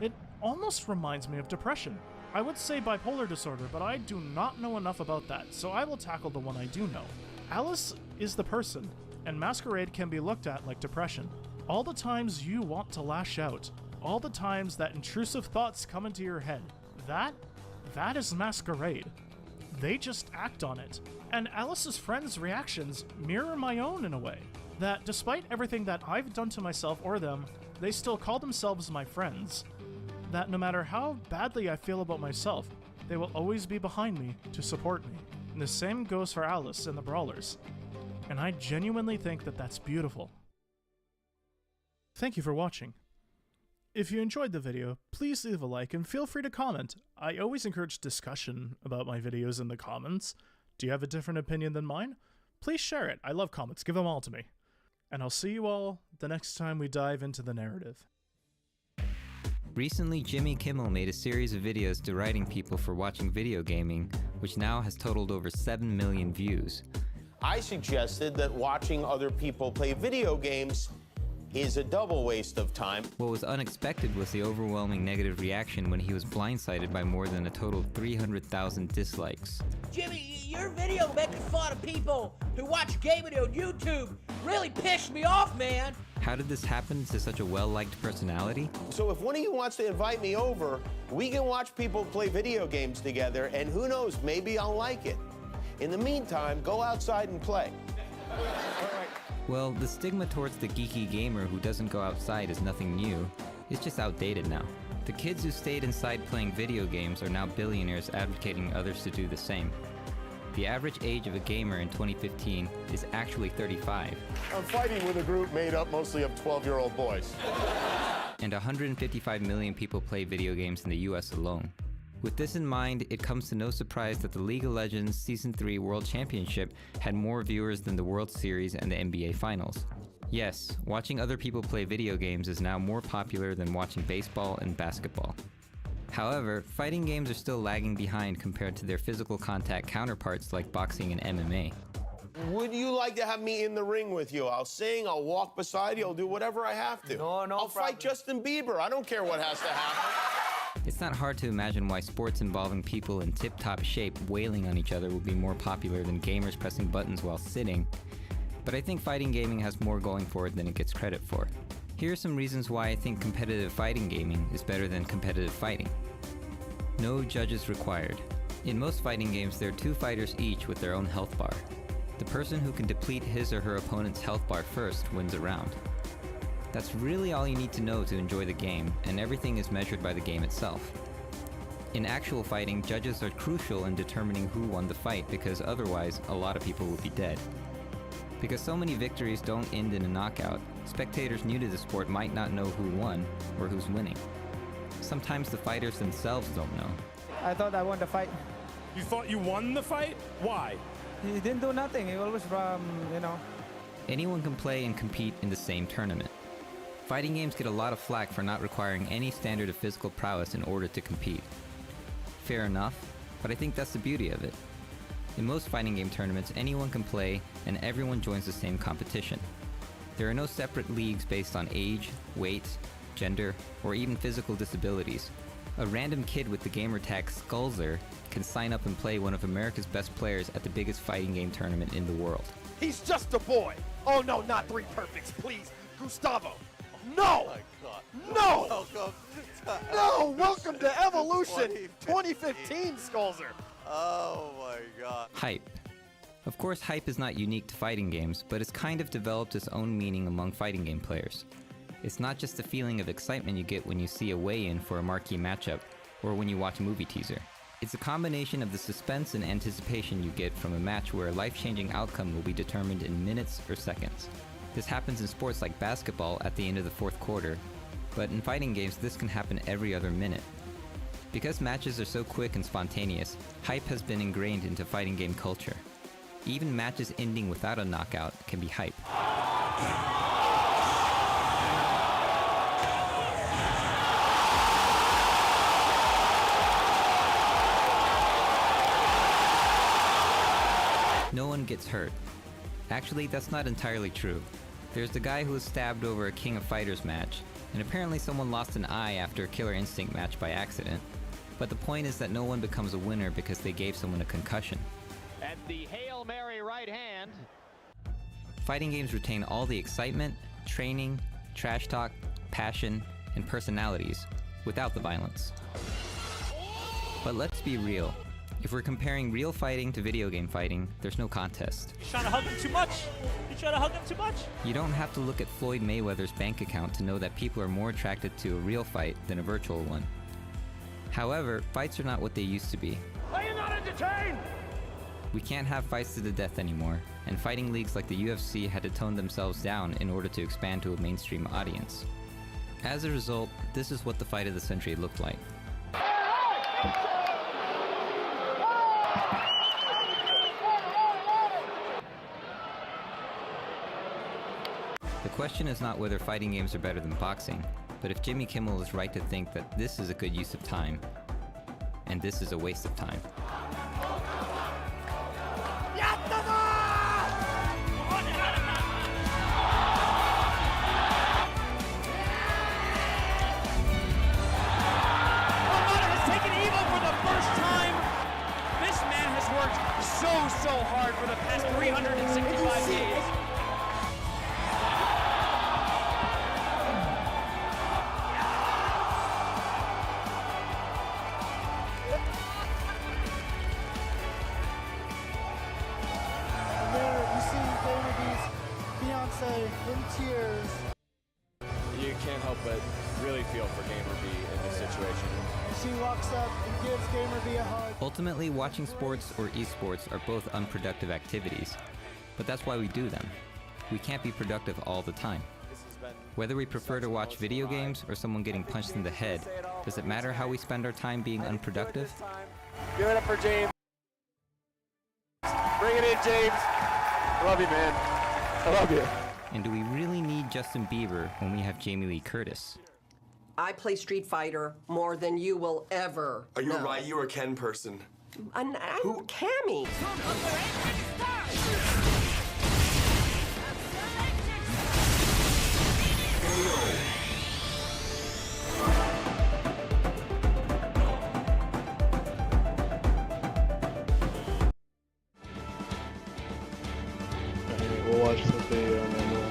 It almost reminds me of depression. I would say bipolar disorder, but I do not know enough about that, so I will tackle the one I do know. Alice is the person, and Masquerade can be looked at like depression. All the times you want to lash out, all the times that intrusive thoughts come into your head, that is Masquerade. They just act on it. And Alice's friends' reactions mirror my own in a way. That despite everything that I've done to myself or them, they still call themselves my friends. That no matter how badly I feel about myself, they will always be behind me to support me. And the same goes for Alice and the Brawlers. And I genuinely think that that's beautiful. Thank you for watching. If you enjoyed the video, please leave a like and feel free to comment. I always encourage discussion about my videos in the comments. Do you have a different opinion than mine? Please share it. I love comments. Give them all to me. And I'll see you all the next time we dive into the narrative. Recently, Jimmy Kimmel made a series of videos deriding people for watching video gaming, which now has totaled over 7 million views. I suggested that watching other people play video games is a double waste of time. What was unexpected was the overwhelming negative reaction when he was blindsided by more than a total of 300,000 dislikes. Jimmy, your video making fun of people who watch gaming on YouTube really pissed me off, man. How did this happen to such a well-liked personality? So if one of you wants to invite me over, we can watch people play video games together, and who knows, maybe I'll like it. In the meantime, go outside and play. Well, the stigma towards the geeky gamer who doesn't go outside is nothing new. It's just outdated now. The kids who stayed inside playing video games are now billionaires advocating others to do the same. The average age of a gamer in 2015 is actually 35. I'm fighting with a group made up mostly of 12-year-old boys. And 155 million people play video games in the US alone. With this in mind, it comes to no surprise that the League of Legends Season 3 World Championship had more viewers than the World Series and the NBA Finals. Yes, watching other people play video games is now more popular than watching baseball and basketball. However, fighting games are still lagging behind compared to their physical contact counterparts like boxing and MMA. Would you like to have me in the ring with you? I'll sing, I'll walk beside you, I'll do whatever I have to. I'll fight Justin Bieber. I don't care what has to happen. It's not hard to imagine why sports involving people in tip-top shape wailing on each other would be more popular than gamers pressing buttons while sitting. But I think fighting gaming has more going for it than it gets credit for. Here are some reasons why I think competitive fighting gaming is better than competitive fighting. No judges required. In most fighting games, there are 2 fighters each with their own health bar. The person who can deplete his or her opponent's health bar first wins a round. That's really all you need to know to enjoy the game, and everything is measured by the game itself. In actual fighting, judges are crucial in determining who won the fight because otherwise, a lot of people would be dead. Because so many victories don't end in a knockout, spectators new to the sport might not know who won or who's winning. Sometimes the fighters themselves don't know. I thought I won the fight. You thought you won the fight? Why? He didn't do nothing. He always, Anyone can play and compete in the same tournament. Fighting games get a lot of flack for not requiring any standard of physical prowess in order to compete. Fair enough, but I think that's the beauty of it. In most fighting game tournaments, anyone can play and everyone joins the same competition. There are no separate leagues based on age, weight, gender, or even physical disabilities. A random kid with the gamer tag Skullzer can sign up and play one of America's best players at the biggest fighting game tournament in the world. He's just a boy. Oh no, not 3 perfects, please. Gustavo. No! Oh my God. No! No! Welcome to Evolution 2015, Skullzer. Oh my God. Hype. Of course, hype is not unique to fighting games, but it's kind of developed its own meaning among fighting game players. It's not just the feeling of excitement you get when you see a weigh-in for a marquee matchup, or when you watch a movie teaser. It's a combination of the suspense and anticipation you get from a match where a life-changing outcome will be determined in minutes or seconds. This happens in sports like basketball at the end of the fourth quarter, but in fighting games this can happen every other minute. Because matches are so quick and spontaneous, hype has been ingrained into fighting game culture. Even matches ending without a knockout can be hype. No one gets hurt. Actually, that's not entirely true. There's the guy who was stabbed over a King of Fighters match, and apparently someone lost an eye after a Killer Instinct match by accident. But the point is that no one becomes a winner because they gave someone a concussion. At the Hail Mary right hand. Fighting games retain all the excitement, training, trash talk, passion, and personalities, without the violence. But let's be real. If we're comparing real fighting to video game fighting, there's no contest. You're trying to hug him too much? You trying to hug him too much? You don't have to look at Floyd Mayweather's bank account to know that people are more attracted to a real fight than a virtual one. However, fights are not what they used to be. Are you not entertained? We can't have fights to the death anymore, and fighting leagues like the UFC had to tone themselves down in order to expand to a mainstream audience. As a result, this is what the fight of the century looked like. The question is not whether fighting games are better than boxing, but if Jimmy Kimmel is right to think that this is a good use of time, and this is a waste of time. So hard for the past 365 days. And there you see Gamerbee's fiance in tears. You can't help but really feel for Gamerbee in this situation. She walks up and gives Gamerbee a hug. Ultimately, watching sports or esports are both unproductive activities, but that's why we do them. We can't be productive all the time. Whether we prefer to watch video games or someone getting punched in the head, does it matter how we spend our time being unproductive? Give it up for James. Bring it in, James. I love you, man. I love you. And do we really need Justin Bieber when we have Jamie Lee Curtis? I play Street Fighter more than you will ever Are you know. a Ryu or Ken person? I'm Cammy. We'll watch the video and then we'll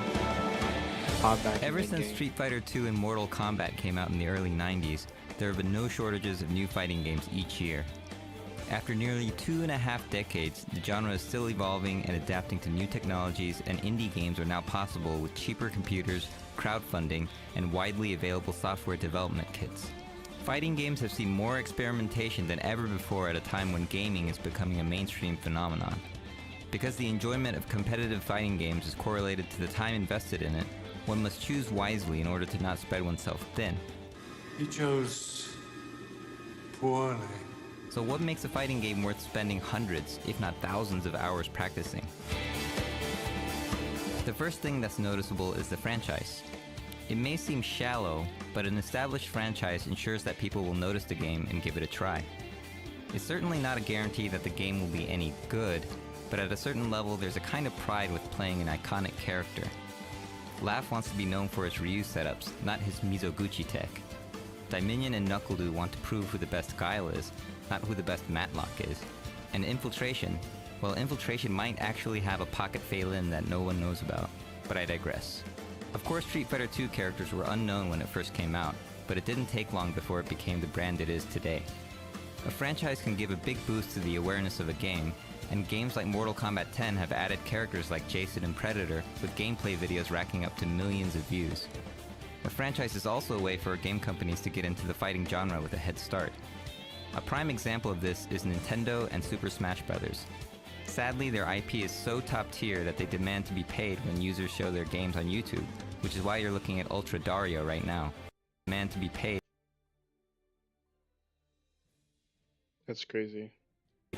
hop back. Ever since Street Fighter II and Mortal Kombat came out in the early 90s, there have been no shortages of new fighting games each year. After nearly 2.5 decades, the genre is still evolving and adapting to new technologies, and indie games are now possible with cheaper computers, crowdfunding, and widely available software development kits. Fighting games have seen more experimentation than ever before at a time when gaming is becoming a mainstream phenomenon. Because the enjoyment of competitive fighting games is correlated to the time invested in it, one must choose wisely in order to not spread oneself thin. He chose poorly. So what makes a fighting game worth spending hundreds, if not thousands of hours practicing? The first thing that's noticeable is the franchise. It may seem shallow, but an established franchise ensures that people will notice the game and give it a try. It's certainly not a guarantee that the game will be any good, but at a certain level there's a kind of pride with playing an iconic character. Laugh wants to be known for his Ryu setups, not his Mizoguchi tech. Dominion and NuckleDu want to prove who the best Guile is, not who the best Matlock is. And Infiltration, well, Infiltration might actually have a pocket Phelan that no one knows about, but I digress. Of course, Street Fighter II characters were unknown when it first came out, but it didn't take long before it became the brand it is today. A franchise can give a big boost to the awareness of a game, and games like Mortal Kombat 10 have added characters like Jason and Predator, with gameplay videos racking up to millions of views. A franchise is also a way for game companies to get into the fighting genre with a head start. A prime example of this is Nintendo and Super Smash Bros. Sadly, their IP is so top tier that they demand to be paid when users show their games on YouTube, which is why you're looking at Ultra Dario right now. Demand to be paid. That's crazy.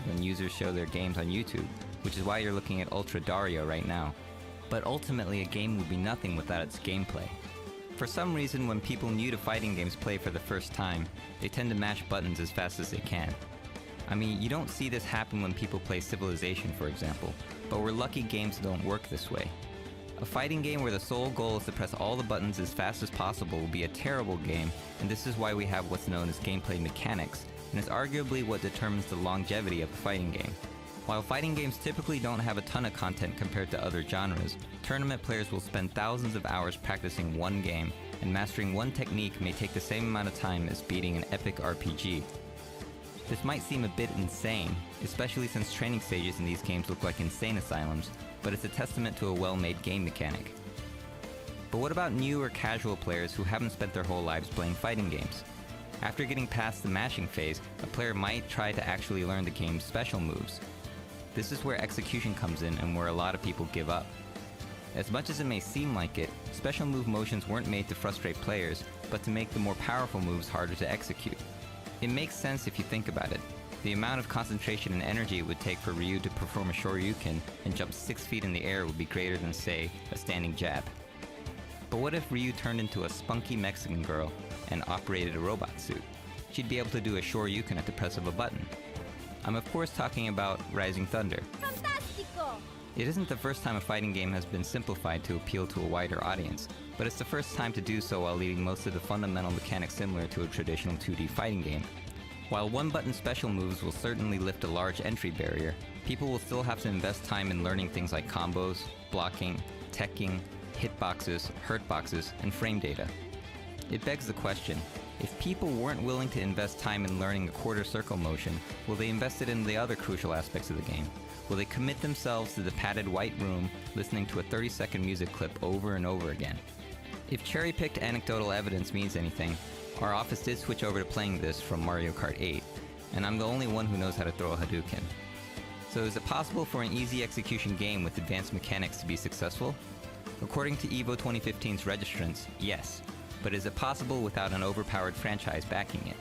When users show their games on YouTube, which is why you're looking at Ultra Dario right now. But ultimately, a game would be nothing without its gameplay. For some reason, when people new to fighting games play for the first time, they tend to mash buttons as fast as they can. I mean, you don't see this happen when people play Civilization, for example, but we're lucky games don't work this way. A fighting game where the sole goal is to press all the buttons as fast as possible will be a terrible game, and this is why we have what's known as gameplay mechanics, and is arguably what determines the longevity of a fighting game. While fighting games typically don't have a ton of content compared to other genres, tournament players will spend thousands of hours practicing one game, and mastering one technique may take the same amount of time as beating an epic RPG. This might seem a bit insane, especially since training stages in these games look like insane asylums, but it's a testament to a well-made game mechanic. But what about new or casual players who haven't spent their whole lives playing fighting games? After getting past the mashing phase, a player might try to actually learn the game's special moves. This is where execution comes in and where a lot of people give up. As much as it may seem like it, special move motions weren't made to frustrate players, but to make the more powerful moves harder to execute. It makes sense if you think about it. The amount of concentration and energy it would take for Ryu to perform a Shoryuken and jump 6 feet in the air would be greater than, say, a standing jab. But what if Ryu turned into a spunky Mexican girl and operated a robot suit? She'd be able to do a Shoryuken at the press of a button. I'm of course talking about Rising Thunder. Fantastico! It isn't the first time a fighting game has been simplified to appeal to a wider audience, but it's the first time to do so while leaving most of the fundamental mechanics similar to a traditional 2D fighting game. While one-button special moves will certainly lift a large entry barrier, people will still have to invest time in learning things like combos, blocking, teching, hitboxes, hurtboxes, and frame data. It begs the question, if people weren't willing to invest time in learning a quarter circle motion, will they invest it in the other crucial aspects of the game? Will they commit themselves to the padded white room, listening to a 30-second music clip over and over again? If cherry-picked anecdotal evidence means anything, our office did switch over to playing this from Mario Kart 8, and I'm the only one who knows how to throw a Hadouken. So is it possible for an easy execution game with advanced mechanics to be successful? According to EVO 2015's registrants, yes. But is it possible without an overpowered franchise backing it?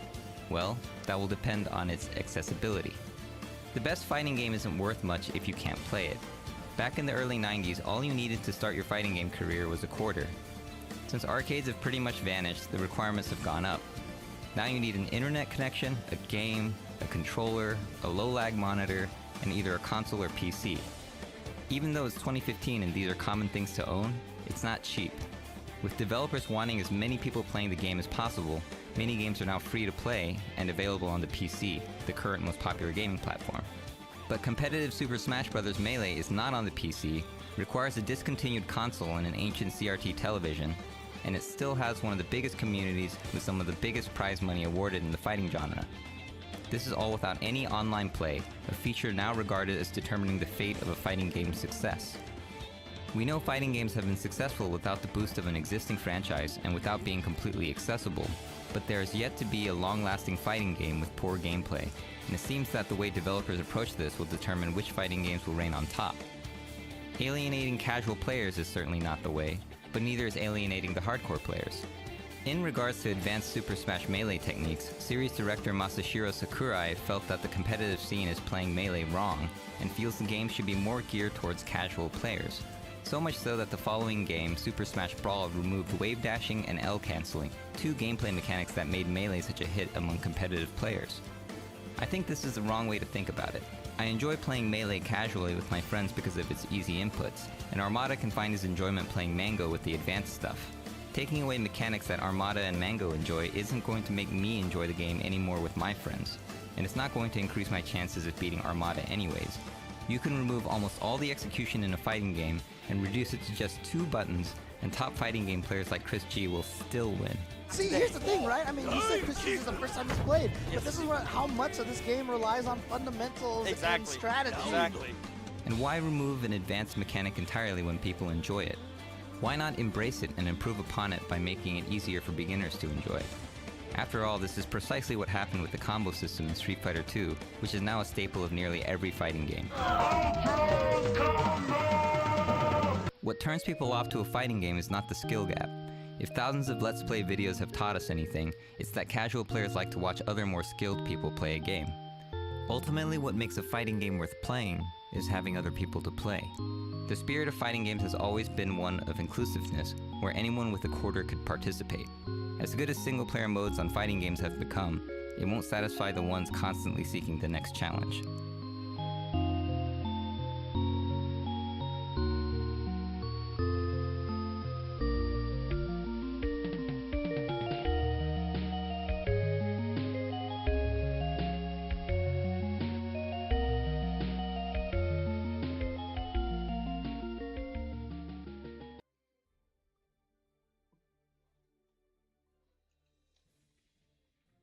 Well, that will depend on its accessibility. The best fighting game isn't worth much if you can't play it. Back in the early 90s, all you needed to start your fighting game career was a quarter. Since arcades have pretty much vanished, the requirements have gone up. Now you need an internet connection, a game, a controller, a low-lag monitor, and either a console or PC. Even though it's 2015 and these are common things to own, it's not cheap. With developers wanting as many people playing the game as possible, many games are now free to play and available on the PC, the current most popular gaming platform. But competitive Super Smash Bros. Melee is not on the PC, requires a discontinued console and an ancient CRT television, and it still has one of the biggest communities with some of the biggest prize money awarded in the fighting genre. This is all without any online play, a feature now regarded as determining the fate of a fighting game's success. We know fighting games have been successful without the boost of an existing franchise and without being completely accessible, but there is yet to be a long-lasting fighting game with poor gameplay, and it seems that the way developers approach this will determine which fighting games will reign on top. Alienating casual players is certainly not the way, but neither is alienating the hardcore players. In regards to advanced Super Smash Melee techniques, series director Masashiro Sakurai felt that the competitive scene is playing Melee wrong, and feels the game should be more geared towards casual players. So much so that the following game, Super Smash Brawl, removed wave dashing and L canceling, two gameplay mechanics that made Melee such a hit among competitive players. I think this is the wrong way to think about it. I enjoy playing Melee casually with my friends because of its easy inputs, and Armada can find his enjoyment playing Mango with the advanced stuff. Taking away mechanics that Armada and Mango enjoy isn't going to make me enjoy the game any more with my friends, and it's not going to increase my chances of beating Armada anyways. You can remove almost all the execution in a fighting game and reduce it to just 2 buttons, and top fighting game players like Chris G will still win. See, here's the thing, right? I mean, you said Chris G is the first time he's played, but this is how much of this game relies on fundamentals and strategy. And why remove an advanced mechanic entirely when people enjoy it? Why not embrace it and improve upon it by making it easier for beginners to enjoy? After all, this is precisely what happened with the combo system in Street Fighter II, which is now a staple of nearly every fighting game. What turns people off to a fighting game is not the skill gap. If thousands of Let's Play videos have taught us anything, it's that casual players like to watch other more skilled people play a game. Ultimately, what makes a fighting game worth playing is having other people to play. The spirit of fighting games has always been one of inclusiveness, where anyone with a quarter could participate. As good as single-player modes on fighting games have become, it won't satisfy the ones constantly seeking the next challenge.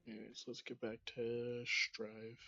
Anyways, let's get back to Strive.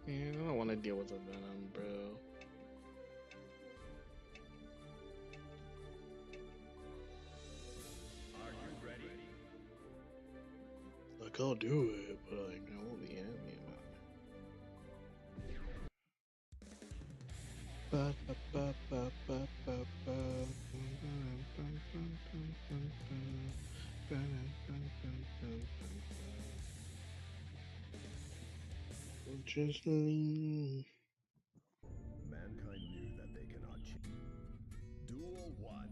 Yeah, I don't want to deal with a Venom, bro. Are you ready? Like, I'll do it, but like, I won't be happy about it. Just leave. Mankind knew that they cannot change. Duel 1.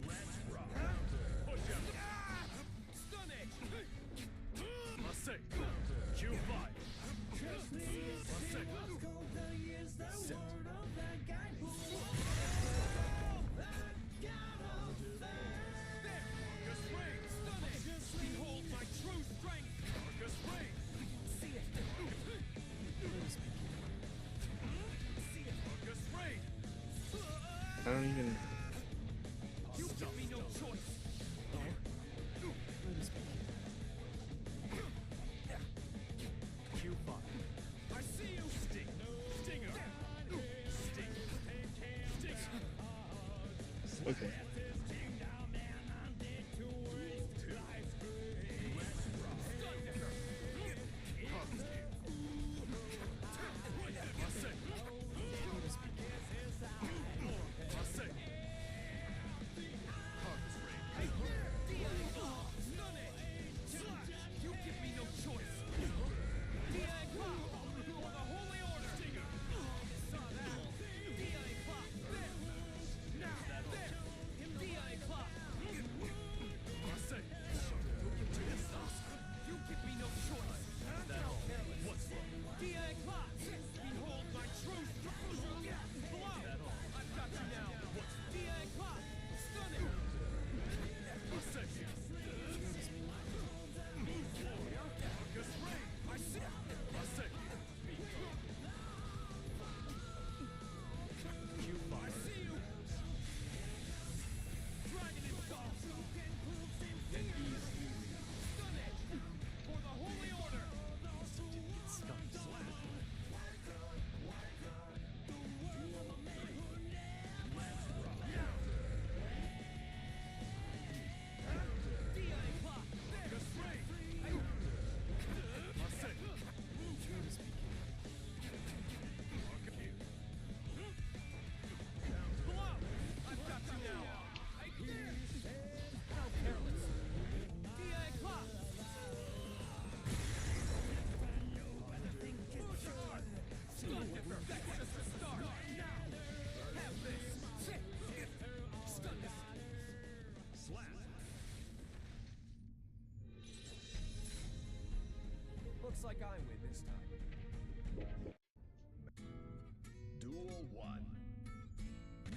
Let's rock. Push up. Stun it. Masay. Q5. Masay. Set. Marcus Ray. Stun it. Behold my true strength. Marcus Ray. I don't even. You give me no choice. Q5. I see you, Sting. Stinger. Sting. Stinger. Okay. Looks like I win this time. Duel 1.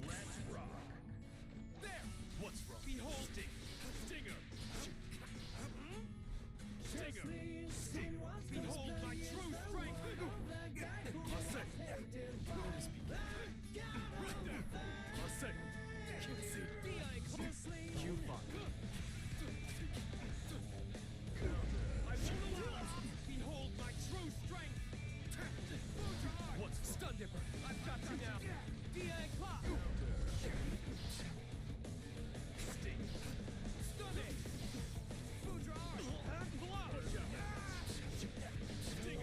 Let's rock. There! What's wrong? Behold Stinger! Stinger! Behold my true strength! Behold my true strength! What's Stun Dipper! I've got you now! DI Clock! Sting! Stun it! Foudre Arc! Blow! Sting!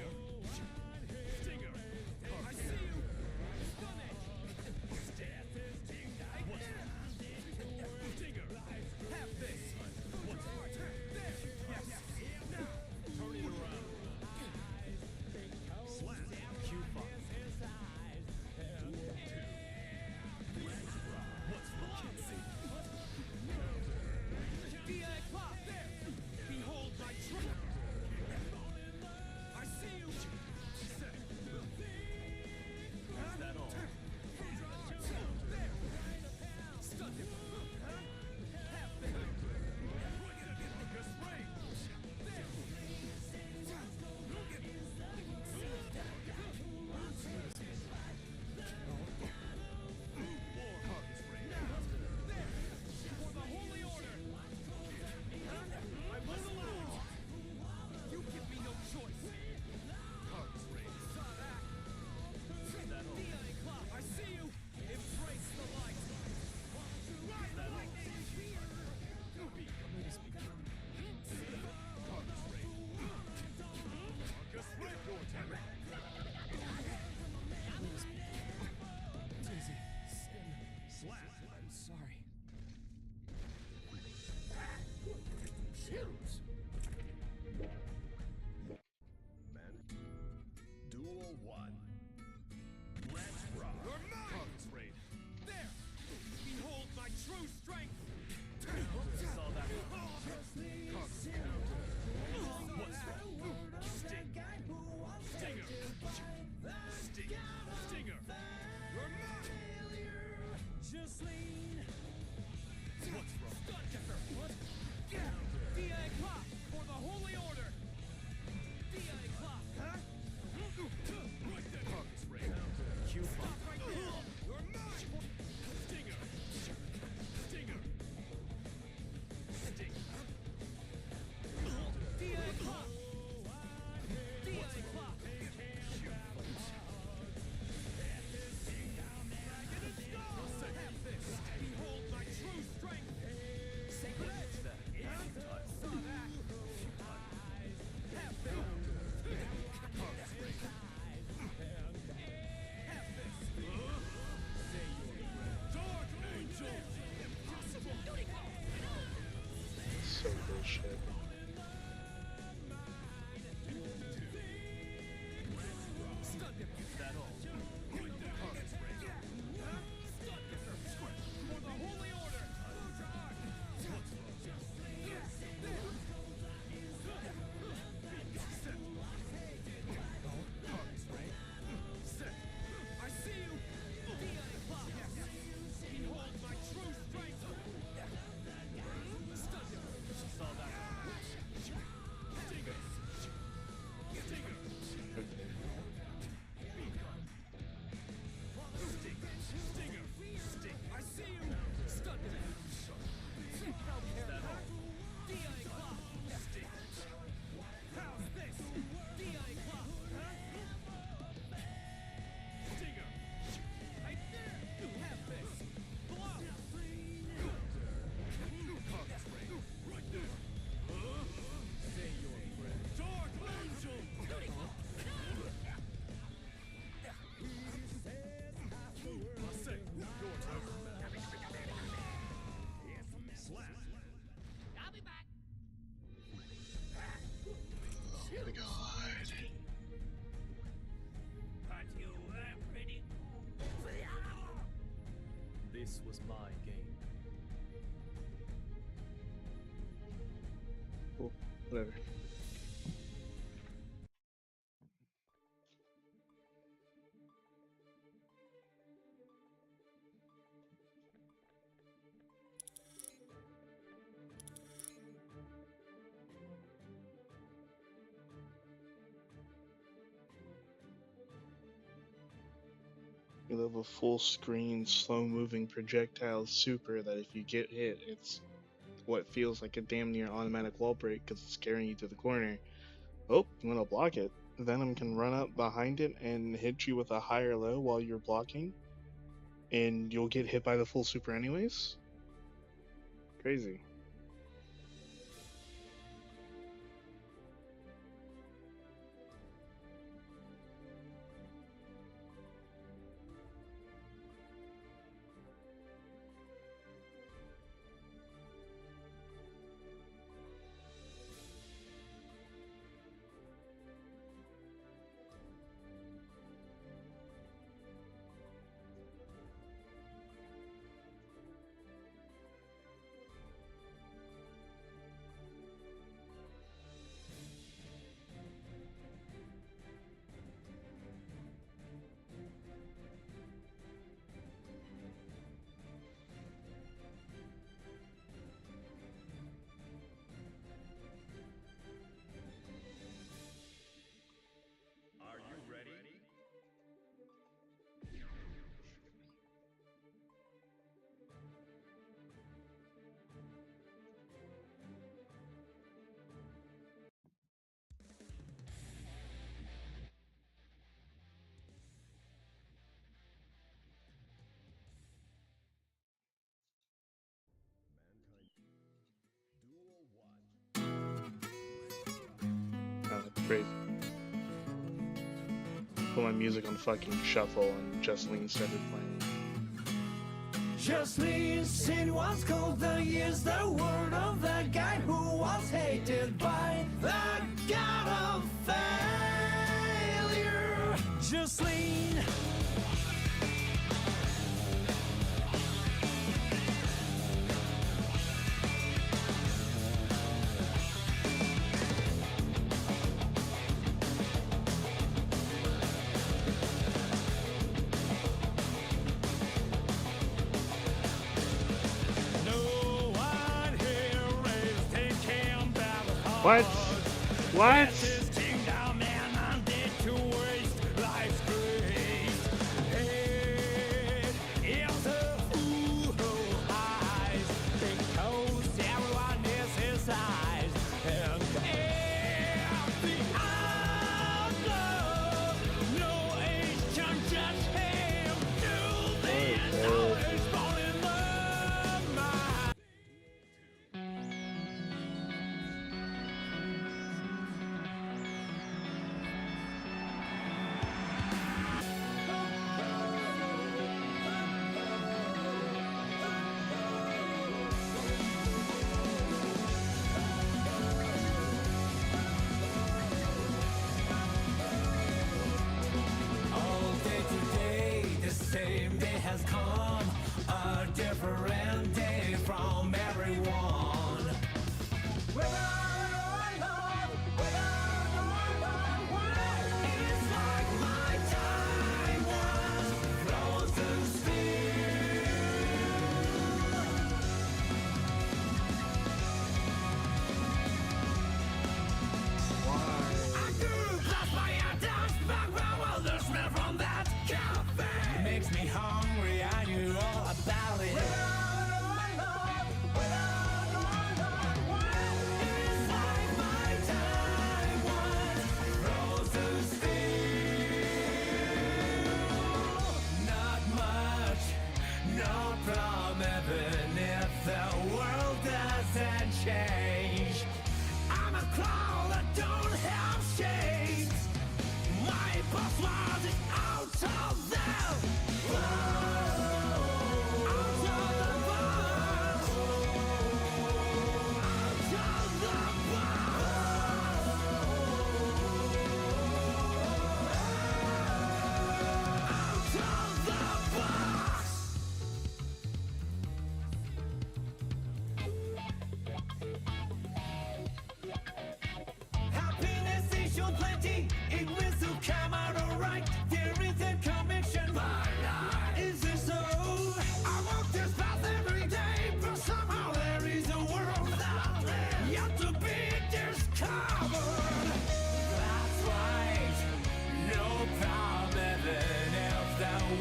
You have a full screen, slow moving projectile super that if you get hit, it's what feels like a damn near automatic wall break because it's carrying you to the corner. Oh, I'm gonna block it. Venom can run up behind it and hit you with a high or low while you're blocking, and you'll get hit by the full super anyways. Crazy. Are you ready? Oh, that's crazy. Put my music on fucking shuffle and Justine started playing. Justine said was cold, the years, the word of the guy who was hated by the god of failure. Justine. What? What?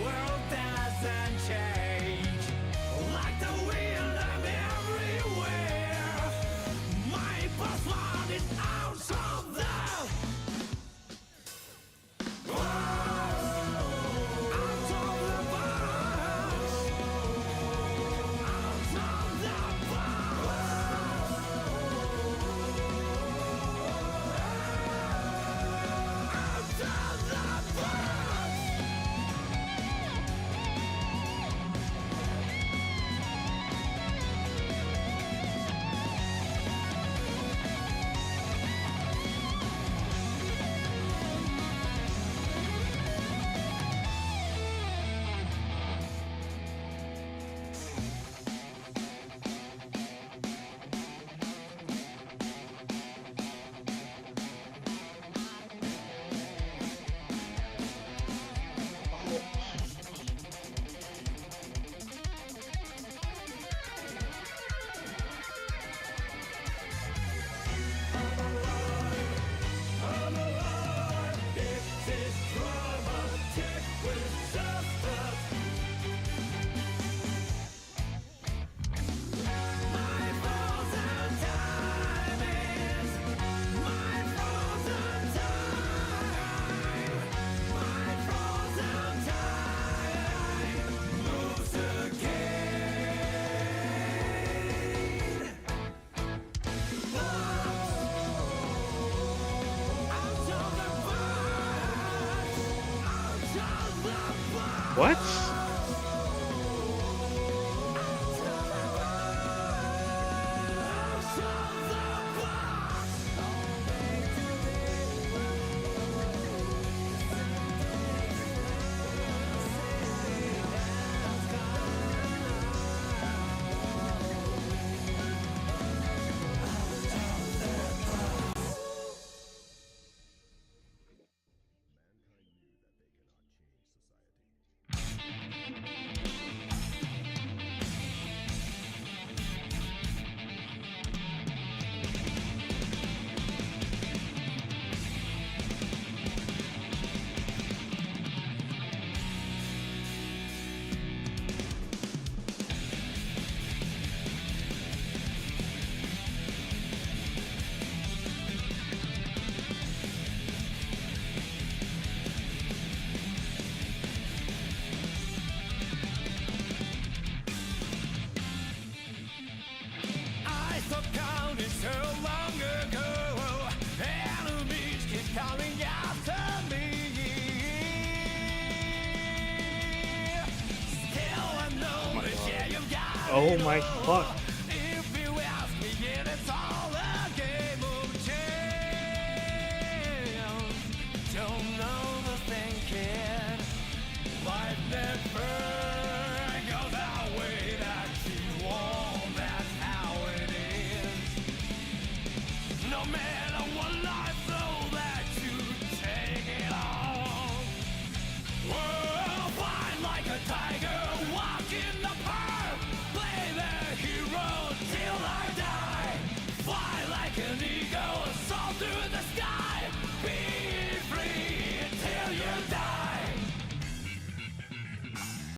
World What? I thought counting so long ago, enemies keep coming after me. Still I know that yeah, you've got Oh my fuck.